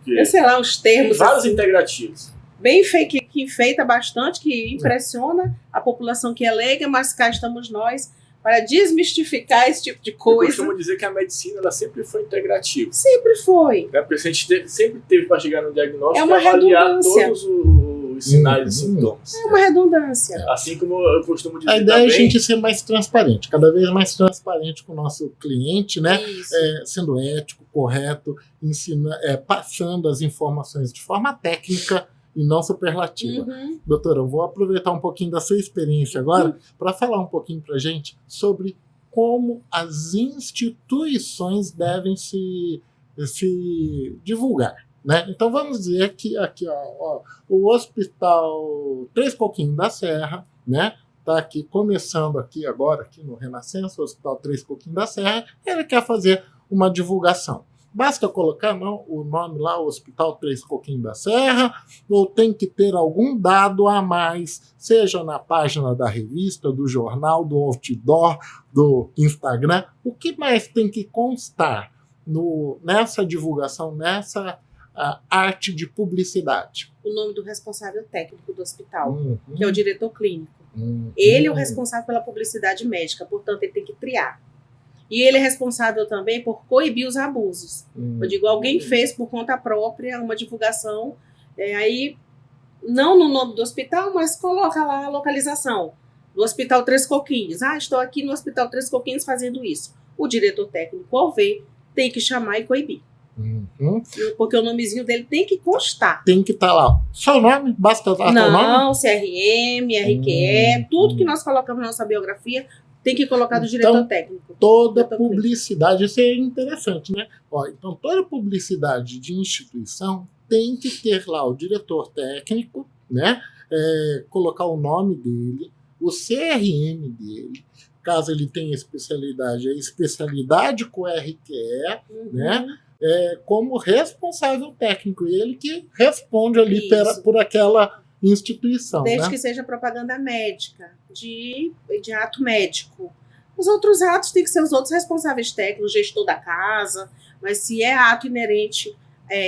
Eu sei lá, os termos. Tem vários assim, integrativos. Bem feito, que enfeita bastante, que impressiona a população que é leiga, mas cá estamos nós para desmistificar esse tipo de coisa. Eu costumo dizer que a medicina ela sempre foi integrativa. Sempre foi. Porque a gente sempre teve para chegar no diagnóstico É uma avaliar redundância. todos os sinais e sintomas. É uma redundância. Assim como eu costumo dizer A ideia também, é a gente ser mais transparente, cada vez mais transparente com o nosso cliente, né? Isso. Sendo ético, correto, passando as informações de forma técnica e não superlativa. Uhum. Doutora, eu vou aproveitar um pouquinho da sua experiência agora para falar um pouquinho para a gente sobre como as instituições devem se divulgar. Né? Então vamos dizer que aqui o Hospital Três Coquinhos da Serra, né? Está aqui começando agora aqui no Renascença, o Hospital Três Coquinhos da Serra, ele quer fazer uma divulgação. Basta colocar o nome lá, o Hospital Três Coquinhos da Serra, ou tem que ter algum dado a mais, seja na página da revista, do jornal, do outdoor, do Instagram. O que mais tem que constar nessa divulgação, nessa arte de publicidade? O nome do responsável técnico do hospital, que é o diretor clínico. Uhum. Ele é o responsável pela publicidade médica, portanto, ele tem que triar. E ele é responsável também por coibir os abusos. Eu digo, alguém fez por conta própria uma divulgação, aí não no nome do hospital, mas coloca lá a localização do Hospital Três Coquinhos. Estou aqui no Hospital Três Coquinhos fazendo isso. O diretor técnico, ao ver, tem que chamar e coibir. Uhum. Porque o nomezinho dele tem que constar. Tem que estar lá. Só o nome? Basta dar o nome? Não, CRM, RQE, tudo que nós colocamos na nossa biografia tem que colocar do diretor técnico. Toda publicidade, isso é interessante, né? Então, toda publicidade de instituição tem que ter lá o diretor técnico, né? Colocar o nome dele, o CRM dele, caso ele tenha especialidade, a especialidade com RQE, né? Como responsável técnico, ele que responde ali por aquela instituição. Desde né? que seja propaganda médica, de ato médico. Os outros atos têm que ser os outros responsáveis técnicos, gestor da casa, mas se é ato inerente,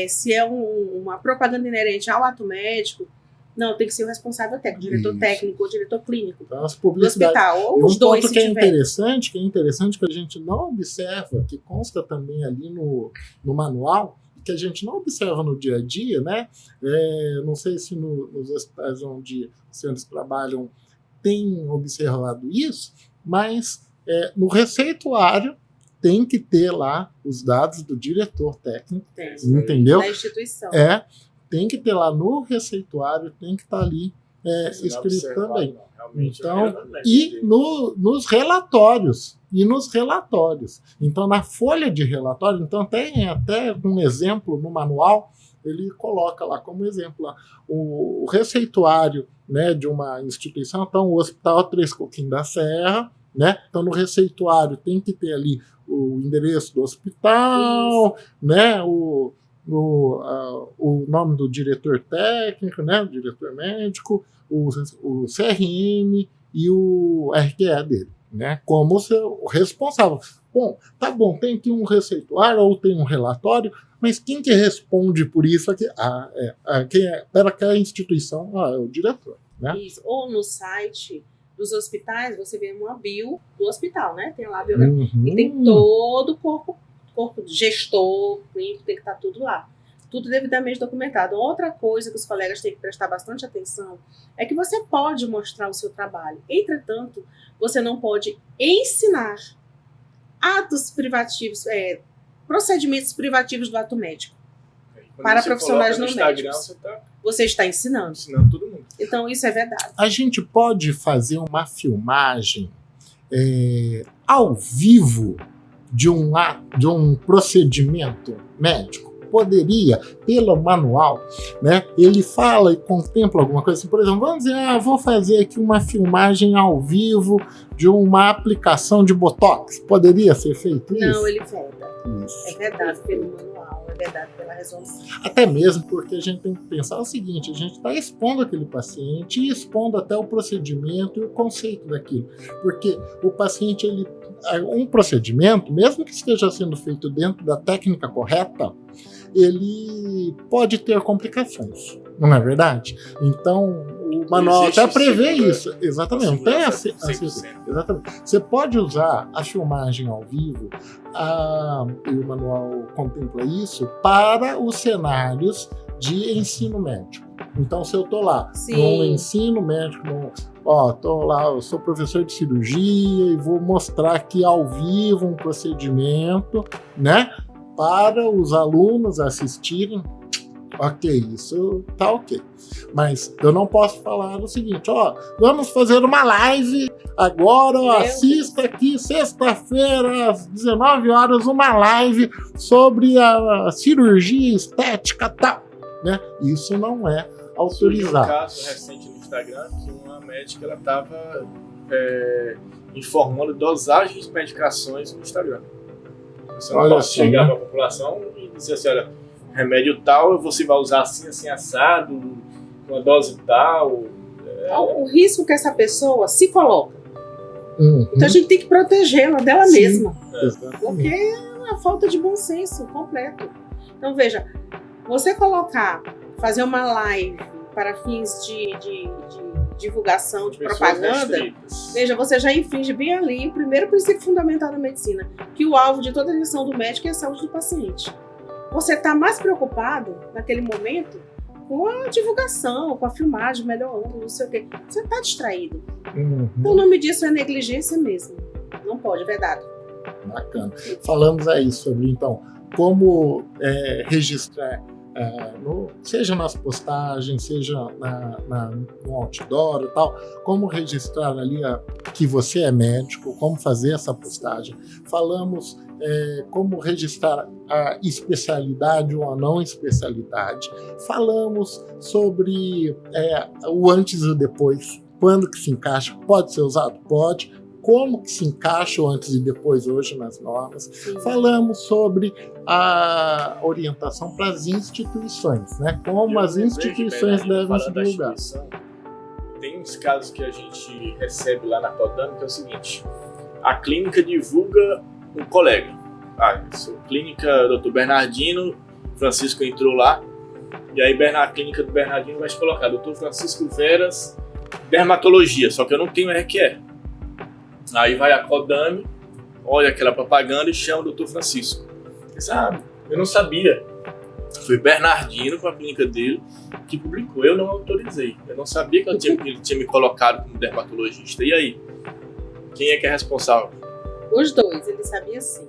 se é uma propaganda inerente ao ato médico, não, tem que ser o responsável técnico, diretor técnico ou diretor clínico então, as publicidades. do hospital, ou e os dois, ponto se que é tiver. interessante que a gente não observa, que consta também ali no manual, que a gente não observa no dia a dia, né? Não sei se nos hospitais onde os senhores trabalham tem observado isso, mas no receituário tem que ter lá os dados do diretor técnico, entendeu? Da instituição. Tem que ter lá no receituário, tem que estar ali escrito também. Então, e nos relatórios. Então, na folha de relatório, então tem até um exemplo no manual, ele coloca lá como exemplo lá, o receituário, né, de uma instituição, então o Hospital Três Coquinhos da Serra, né? Então no receituário tem que ter ali o endereço do hospital, né, o nome do diretor técnico, né, o diretor médico, o CRM e o RQE dele, né, como o responsável. Bom, tá bom, tem aqui um receituário ou tem um relatório, mas quem que responde por isso aqui? Quem é para aquela instituição? É o diretor, né? Isso. Ou no site dos hospitais, você vê uma bio do hospital, né? Tem lá a biografia. E tem todo o corpo gestor, clínico, tem que estar tudo lá. Tudo devidamente documentado. Outra coisa que os colegas têm que prestar bastante atenção é que você pode mostrar o seu trabalho. Entretanto, você não pode ensinar atos privativos, procedimentos privativos do ato médico para profissionais não médicos. Você está ensinando todo mundo. Então, isso é verdade. A gente pode fazer uma filmagem ao vivo de um procedimento médico? Poderia, pelo manual, né? Ele fala e contempla alguma coisa assim, por exemplo, vamos dizer, vou fazer aqui uma filmagem ao vivo de uma aplicação de Botox. Poderia ser feito isso? Não, ele veda. Isso. É verdade pelo manual, é verdade pela resolução. Até mesmo porque a gente tem que pensar o seguinte, a gente está expondo aquele paciente e expondo até o procedimento e o conceito daquilo. Porque o paciente, um procedimento, mesmo que esteja sendo feito dentro da técnica correta, ele pode ter complicações, não é verdade? Então, o manual até prevê isso. Exatamente. Exatamente. Você pode usar a filmagem ao vivo, e o manual contempla isso, para os cenários de ensino médico. Então, se eu estou lá no ensino médico, estou lá, eu sou professor de cirurgia e vou mostrar aqui ao vivo um procedimento, né? Para os alunos assistirem, ok, isso tá ok. Mas eu não posso falar o seguinte, vamos fazer uma live agora, assista aqui sexta-feira às 19 horas uma live sobre a cirurgia estética tal, né? Isso não é autorizado. Surgiu um caso recente no Instagram que uma médica ela estava informando dosagens de medicações no Instagram. Você não pode chegar para a população e dizer assim, olha, remédio tal você vai usar assim, assim, assado, uma dose tal. O risco que essa pessoa se coloca. Então a gente tem que protegê-la dela mesma. Porque é uma falta de bom senso completo. Então veja, você fazer uma live para fins de divulgação, de propaganda, veja, você já infringe bem ali o primeiro princípio fundamental da medicina, que o alvo de toda a ação do médico é a saúde do paciente. Você está mais preocupado, naquele momento, com a divulgação, com a filmagem, melhor ângulo, não sei o quê. Você está distraído. Então, o nome disso é negligência mesmo. Não pode, é verdade. Bacana. Falamos aí sobre, então, como registrar seja nas postagens, seja no outdoor e tal, como registrar ali que você é médico, como fazer essa postagem. Falamos como registrar a especialidade ou a não especialidade. Falamos sobre o antes e o depois, quando que se encaixa, pode ser usado? Pode. Como que se encaixa o antes e depois hoje nas normas. Falamos sobre a orientação para as instituições, né? Como as instituições devem se divulgar. Tem uns casos que a gente recebe lá na Podame, que é o seguinte, a clínica divulga um colega. Clínica Dr. Bernardino, Francisco entrou lá, e aí a clínica do Bernardino vai te colocar Dr. Francisco Veras, dermatologia, só que eu não tenho RQE. Aí vai a Codame, olha aquela propaganda e chama o Dr. Francisco. Eu não sabia. Foi Bernardino, com a clínica dele, que publicou. Eu não autorizei. Eu não sabia que ele tinha me colocado como dermatologista. E aí? Quem é que é responsável? Os dois, ele sabia sim.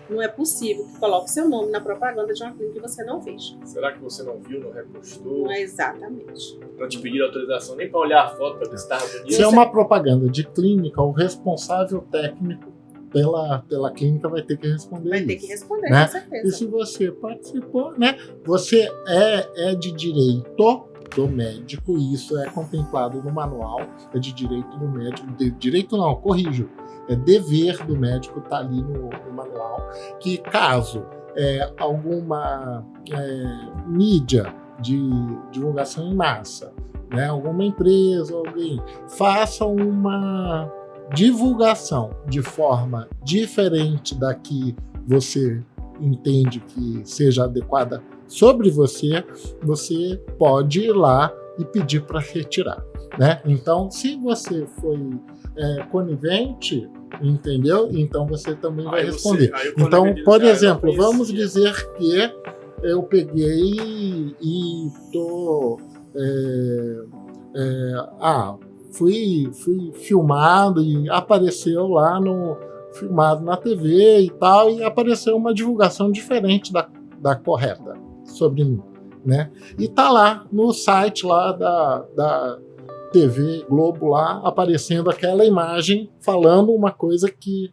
Não é possível que coloque seu nome na propaganda de uma clínica que você não fez. Será que você não viu, não repostou? Não é exatamente. Não te pediram autorização nem para olhar a foto para ver se estava bonito? Se é uma propaganda de clínica, o responsável técnico pela clínica vai ter que responder Vai isso, ter que responder, né? com certeza. E se você participou, né? Você é de direito do médico, e isso é contemplado no manual, é de direito do médico, direito não, corrijo, é dever do médico, tá ali no manual, que caso alguma mídia de divulgação em massa, né, alguma empresa, alguém faça uma divulgação de forma diferente da que você entende que seja adequada sobre você, você pode ir lá e pedir para retirar, né? Então, se você foi conivente, entendeu? Então você também vai responder. Então, por exemplo, vamos dizer que eu peguei e tô fui filmado e apareceu lá filmado na TV e tal, e apareceu uma divulgação diferente da correta sobre mim, né? E tá lá no site lá da TV Globo lá, aparecendo aquela imagem falando uma coisa que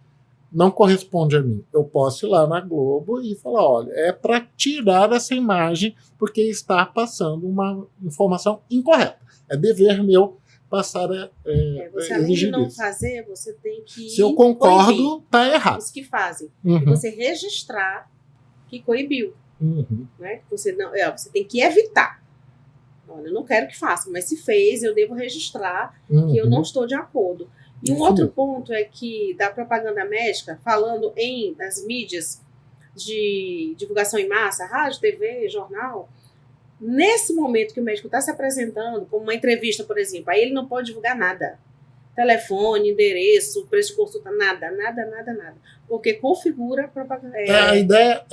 não corresponde a mim. Eu posso ir lá na Globo e falar, olha, é para tirar essa imagem porque está passando uma informação incorreta. É dever meu passar você, além de não fazer, você tem que se eu concordo, coibir tá errado. os que fazem. Uhum. E você registrar que coibiu. Uhum. Né? Você tem que evitar. Olha, eu não quero que faça, mas se fez, eu devo registrar que eu não estou de acordo. E um outro ponto é que da propaganda médica, falando das mídias de divulgação em massa, rádio, TV, jornal, nesse momento que o médico está se apresentando, como uma entrevista, por exemplo, aí ele não pode divulgar nada. Telefone, endereço, preço de consulta, nada. Porque configura propaganda. A ideia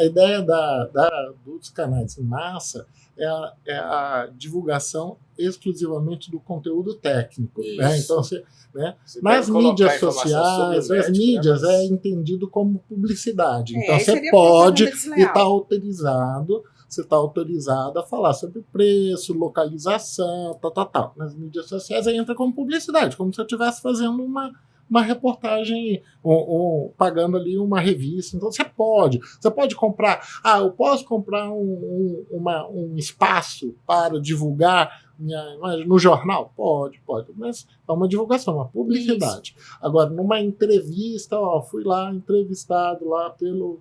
dos canais em massa é a divulgação exclusivamente do conteúdo técnico. Né? Então, nas mídias sociais, as mídias é entendido como publicidade. Então, você pode e está autorizado. Você está autorizado a falar sobre preço, localização, tal. Nas mídias sociais aí entra como publicidade, como se eu estivesse fazendo uma reportagem ou pagando ali uma revista. Então você pode comprar. Eu posso comprar um espaço para divulgar minha imagem no jornal? Pode, mas é uma divulgação, uma publicidade. Isso. Agora, numa entrevista, fui lá entrevistado lá pelo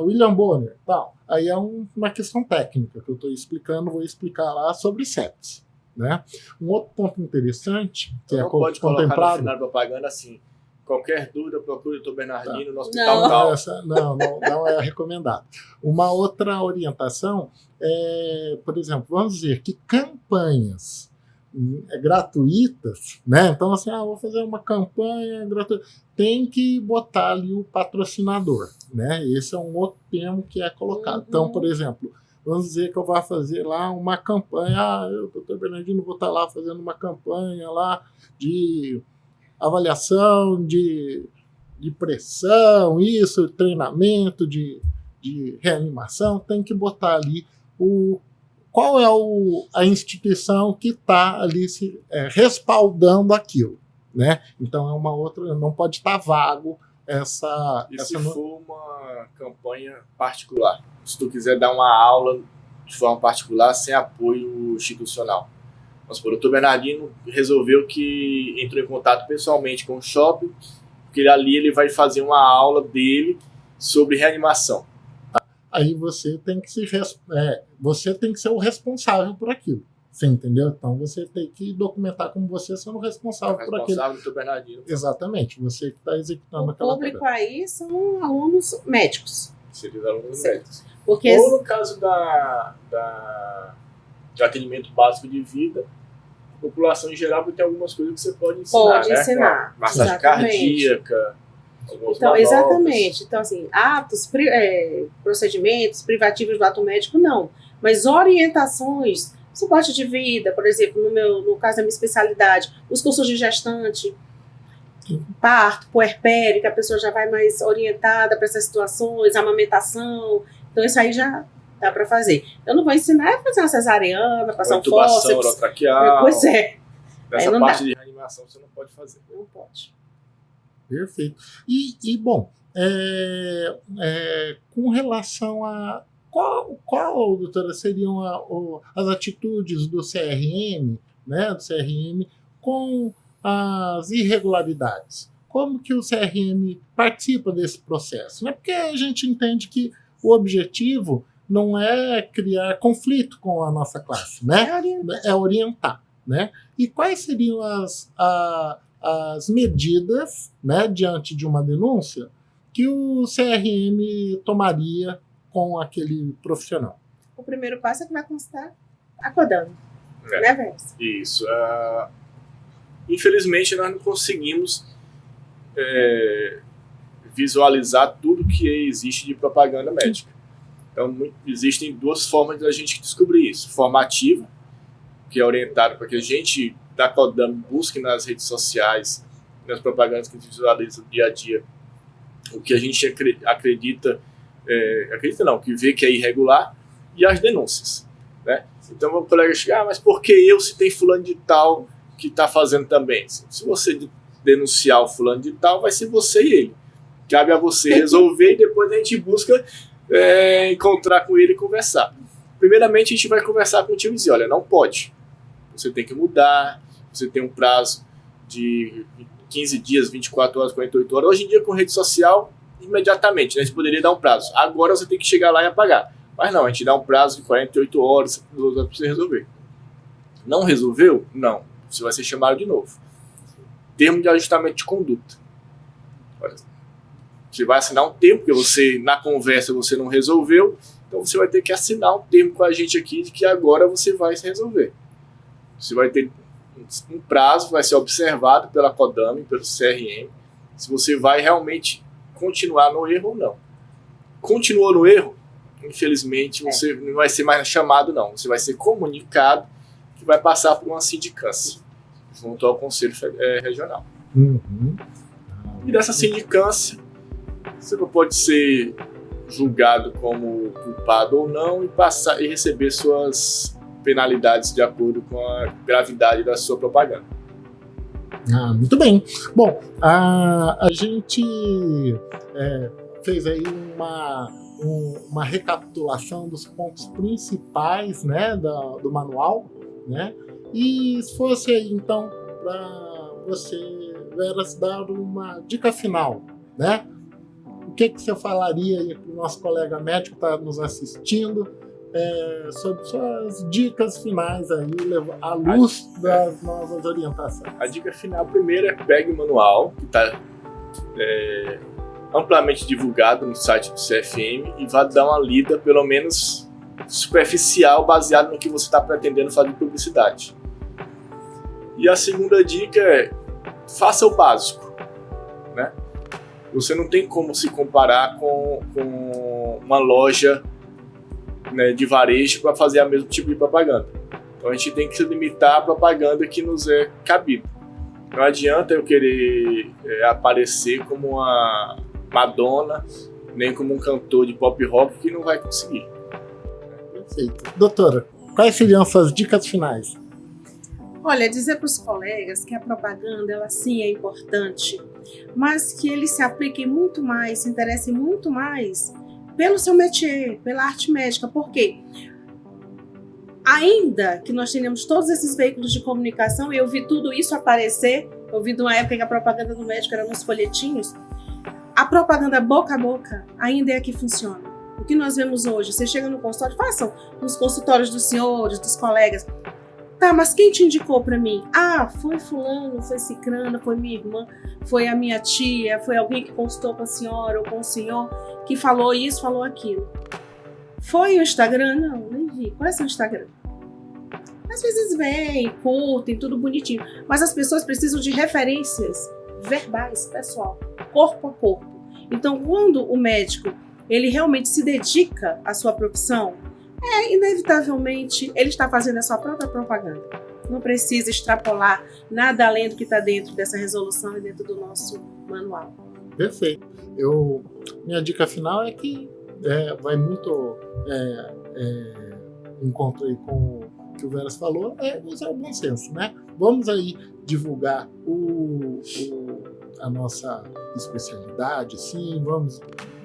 William Bonner, tal. Aí é uma questão técnica que eu estou explicando, vou explicar lá sobre sepsis, né? Um outro ponto interessante que não pode colocar no final da propaganda assim: qualquer dúvida, procure o Dr. Bernardino no hospital tal. Não é recomendado. Uma outra orientação é, por exemplo, vamos dizer que campanhas gratuitas, né? Então, assim, vou fazer uma campanha gratuita. Tem que botar ali o patrocinador, né? Esse é um outro termo que é colocado. Uhum. Então, por exemplo, vamos dizer que eu vou fazer lá uma campanha, eu, Dr. Bernardino, vou estar lá fazendo uma campanha lá de avaliação de pressão, treinamento de reanimação, tem que botar ali qual é a instituição que está ali respaldando aquilo, né? Então é uma outra, não pode estar vago se for uma campanha particular, se tu quiser dar uma aula de forma particular sem apoio institucional, mas o Dr. Bernardino resolveu que entrou em contato pessoalmente com o shopping, porque ali ele vai fazer uma aula dele sobre reanimação. Aí você tem que ser o responsável por aquilo. Você entendeu? Então você tem que documentar como você sendo responsável por aquilo. Responsável do Bernardino. Exatamente, você que está executando aquela tarefa. O público aí são alunos médicos. Seriam alunos médicos. Porque ou no caso de atendimento básico de vida, a população em geral tem algumas coisas que você pode ensinar. Pode ensinar. Massagem cardíaca. Então, exatamente. Então, assim, procedimentos privativos do ato médico, não. Mas orientações, suporte de vida, por exemplo, no caso da minha especialidade, os cursos de gestante, parto, puerpério, que a pessoa já vai mais orientada para essas situações, amamentação. Então, isso aí já dá para fazer. Eu não vou ensinar a fazer uma cesariana, passar um fórceps. Orotraqueal. Pois é. Nessa parte de reanimação você não pode fazer. Não pode. Perfeito. E bom, com relação a qual, doutora, seriam as atitudes do CRM, né, do CRM com as irregularidades? Como que o CRM participa desse processo? Né? Porque a gente entende que o objetivo não é criar conflito com a nossa classe, né? É orientar, né? E quais seriam as medidas, né, diante de uma denúncia que o CRM tomaria com aquele profissional? O primeiro passo é que vai constar a Codami, né, Vérez? Isso. Infelizmente, nós não conseguimos visualizar tudo que existe de propaganda médica. Então, existem duas formas de a gente descobrir isso. Formativa, que é orientado para que a gente da Codami busque nas redes sociais, nas propagandas que a gente visualiza no dia a dia, o que a gente acredita não, que vê que é irregular, e as denúncias, né? Então o colega chega, mas por que eu, se tem fulano de tal que está fazendo também? Se você denunciar o fulano de tal, vai ser você e ele. Cabe a você resolver e depois a gente busca encontrar com ele e conversar. Primeiramente a gente vai conversar contigo e dizer, olha, não pode. Você tem que mudar, você tem um prazo de 15 dias, 24 horas, 48 horas. Hoje em dia com rede social, imediatamente, né? A gente poderia dar um prazo. Agora você tem que chegar lá e apagar. Mas não, a gente dá um prazo de 48 horas para você resolver. Não resolveu? Não. Você vai ser chamado de novo. Termo de ajustamento de conduta. Você vai assinar um termo, porque você, na conversa, você não resolveu, então você vai ter que assinar um termo com a gente aqui de que agora você vai se resolver. Você vai ter um prazo, vai ser observado pela Codami, pelo CRM, se você vai realmente continuar no erro ou não. Continuou no erro, infelizmente, você não vai ser mais chamado, não. Você vai ser comunicado que vai passar por uma sindicância junto ao Conselho Regional. Uhum. E dessa sindicância, você pode ser julgado como culpado ou não e receber suas penalidades de acordo com a gravidade da sua propaganda. Muito bem. Bom, a gente fez aí uma recapitulação dos pontos principais, né, do manual, né? E se fosse aí, então, para você, Veras, dar uma dica final, né? O que você falaria aí para o nosso colega médico que está nos assistindo sobre suas dicas finais aí, à luz das novas orientações? A dica final, primeiro, é pegue o manual, que está amplamente divulgado no site do CFM, e vá dar uma lida, pelo menos superficial, baseado no que você está pretendendo fazer de publicidade. E a segunda dica é: faça o básico, né? Você não tem como se comparar com uma loja, né, de varejo para fazer o mesmo tipo de propaganda. Então a gente tem que se limitar à propaganda que nos é cabido. Não adianta eu querer aparecer como uma Madonna, nem como um cantor de pop rock, que não vai conseguir. Perfeito. Doutora, quais seriam suas dicas finais? Olha, dizer para os colegas que a propaganda, ela sim é importante, mas que eles se apliquem muito mais, se interessem muito mais pelo seu métier, pela arte médica. Por quê? Ainda que nós tenhamos todos esses veículos de comunicação, e eu vi tudo isso aparecer, eu vi de uma época que a propaganda do médico era nos folhetinhos, a propaganda boca a boca ainda é a que funciona. O que nós vemos hoje, você chega no consultório, façam nos consultórios dos senhores, dos colegas. Tá, mas quem te indicou para mim? Ah, foi fulano, foi cicrana, foi minha irmã, foi a minha tia, foi alguém que consultou com a senhora ou com o senhor, que falou isso, falou aquilo. Foi o Instagram? Não, nem vi. Qual é o seu Instagram? Às vezes vem, curtem, tudo bonitinho, mas as pessoas precisam de referências verbais, pessoal, corpo a corpo. Então, quando o médico ele realmente se dedica à sua profissão, inevitavelmente ele está fazendo a sua própria propaganda. Não precisa extrapolar nada além do que está dentro dessa resolução e dentro do nosso manual. Perfeito. Minha dica final é que vai muito encontro aí com o que o Veras falou, usar o bom senso, né? Vamos aí divulgar a nossa especialidade, sim, vamos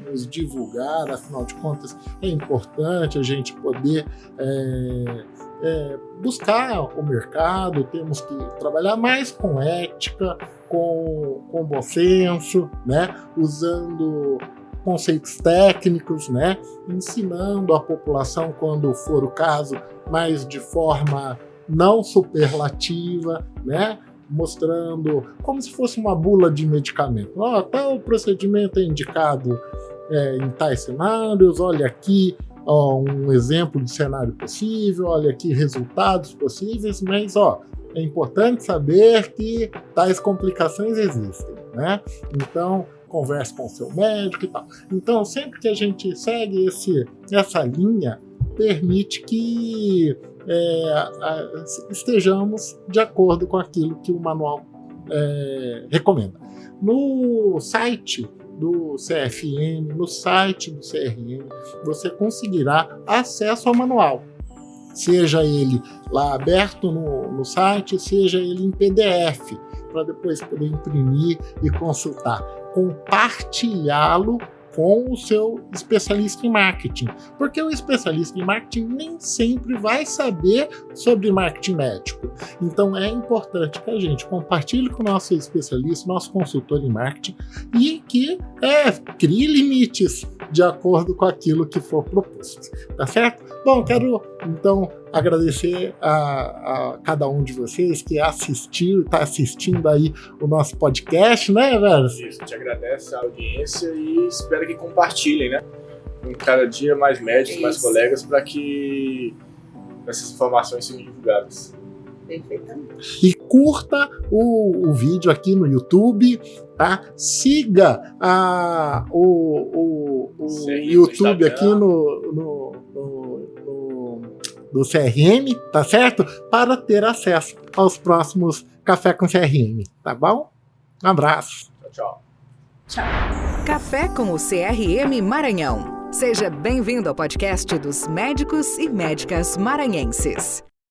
nos divulgar, afinal de contas é importante a gente poder buscar o mercado, temos que trabalhar mais com ética, com bom senso, né? Usando conceitos técnicos, né? Ensinando a população, quando for o caso, mas de forma não superlativa, né? mostrando como se fosse uma bula de medicamento. Tal procedimento é indicado em tais cenários, olha aqui um exemplo de cenário possível, olha aqui resultados possíveis, mas é importante saber que tais complicações existem, né? Então, converse com o seu médico e tal. Então, sempre que a gente segue essa linha, permite que estejamos de acordo com aquilo que o manual recomenda. No site do CFM, no site do CRM, você conseguirá acesso ao manual. Seja ele lá aberto no site, seja ele em PDF, para depois poder imprimir e consultar. Compartilhá-lo com o seu especialista em marketing, porque o especialista em marketing nem sempre vai saber sobre marketing médico. Então é importante que a gente compartilhe com o nosso especialista, nosso consultor em marketing, e que crie limites de acordo com aquilo que for proposto, tá certo? Bom, quero então agradecer a cada um de vocês que assistiu, está assistindo aí o nosso podcast, né, velho? Isso, te agradece a audiência e espero que compartilhem, né? Com cada dia mais médicos, mais colegas, para que essas informações sejam divulgadas. Perfeitamente. E curta o vídeo aqui no YouTube, tá? Siga o YouTube aqui do CRM, tá certo? Para ter acesso aos próximos Café com CRM, tá bom? Um abraço. Tchau. Tchau. Café com o CRM Maranhão. Seja bem-vindo ao podcast dos médicos e médicas maranhenses.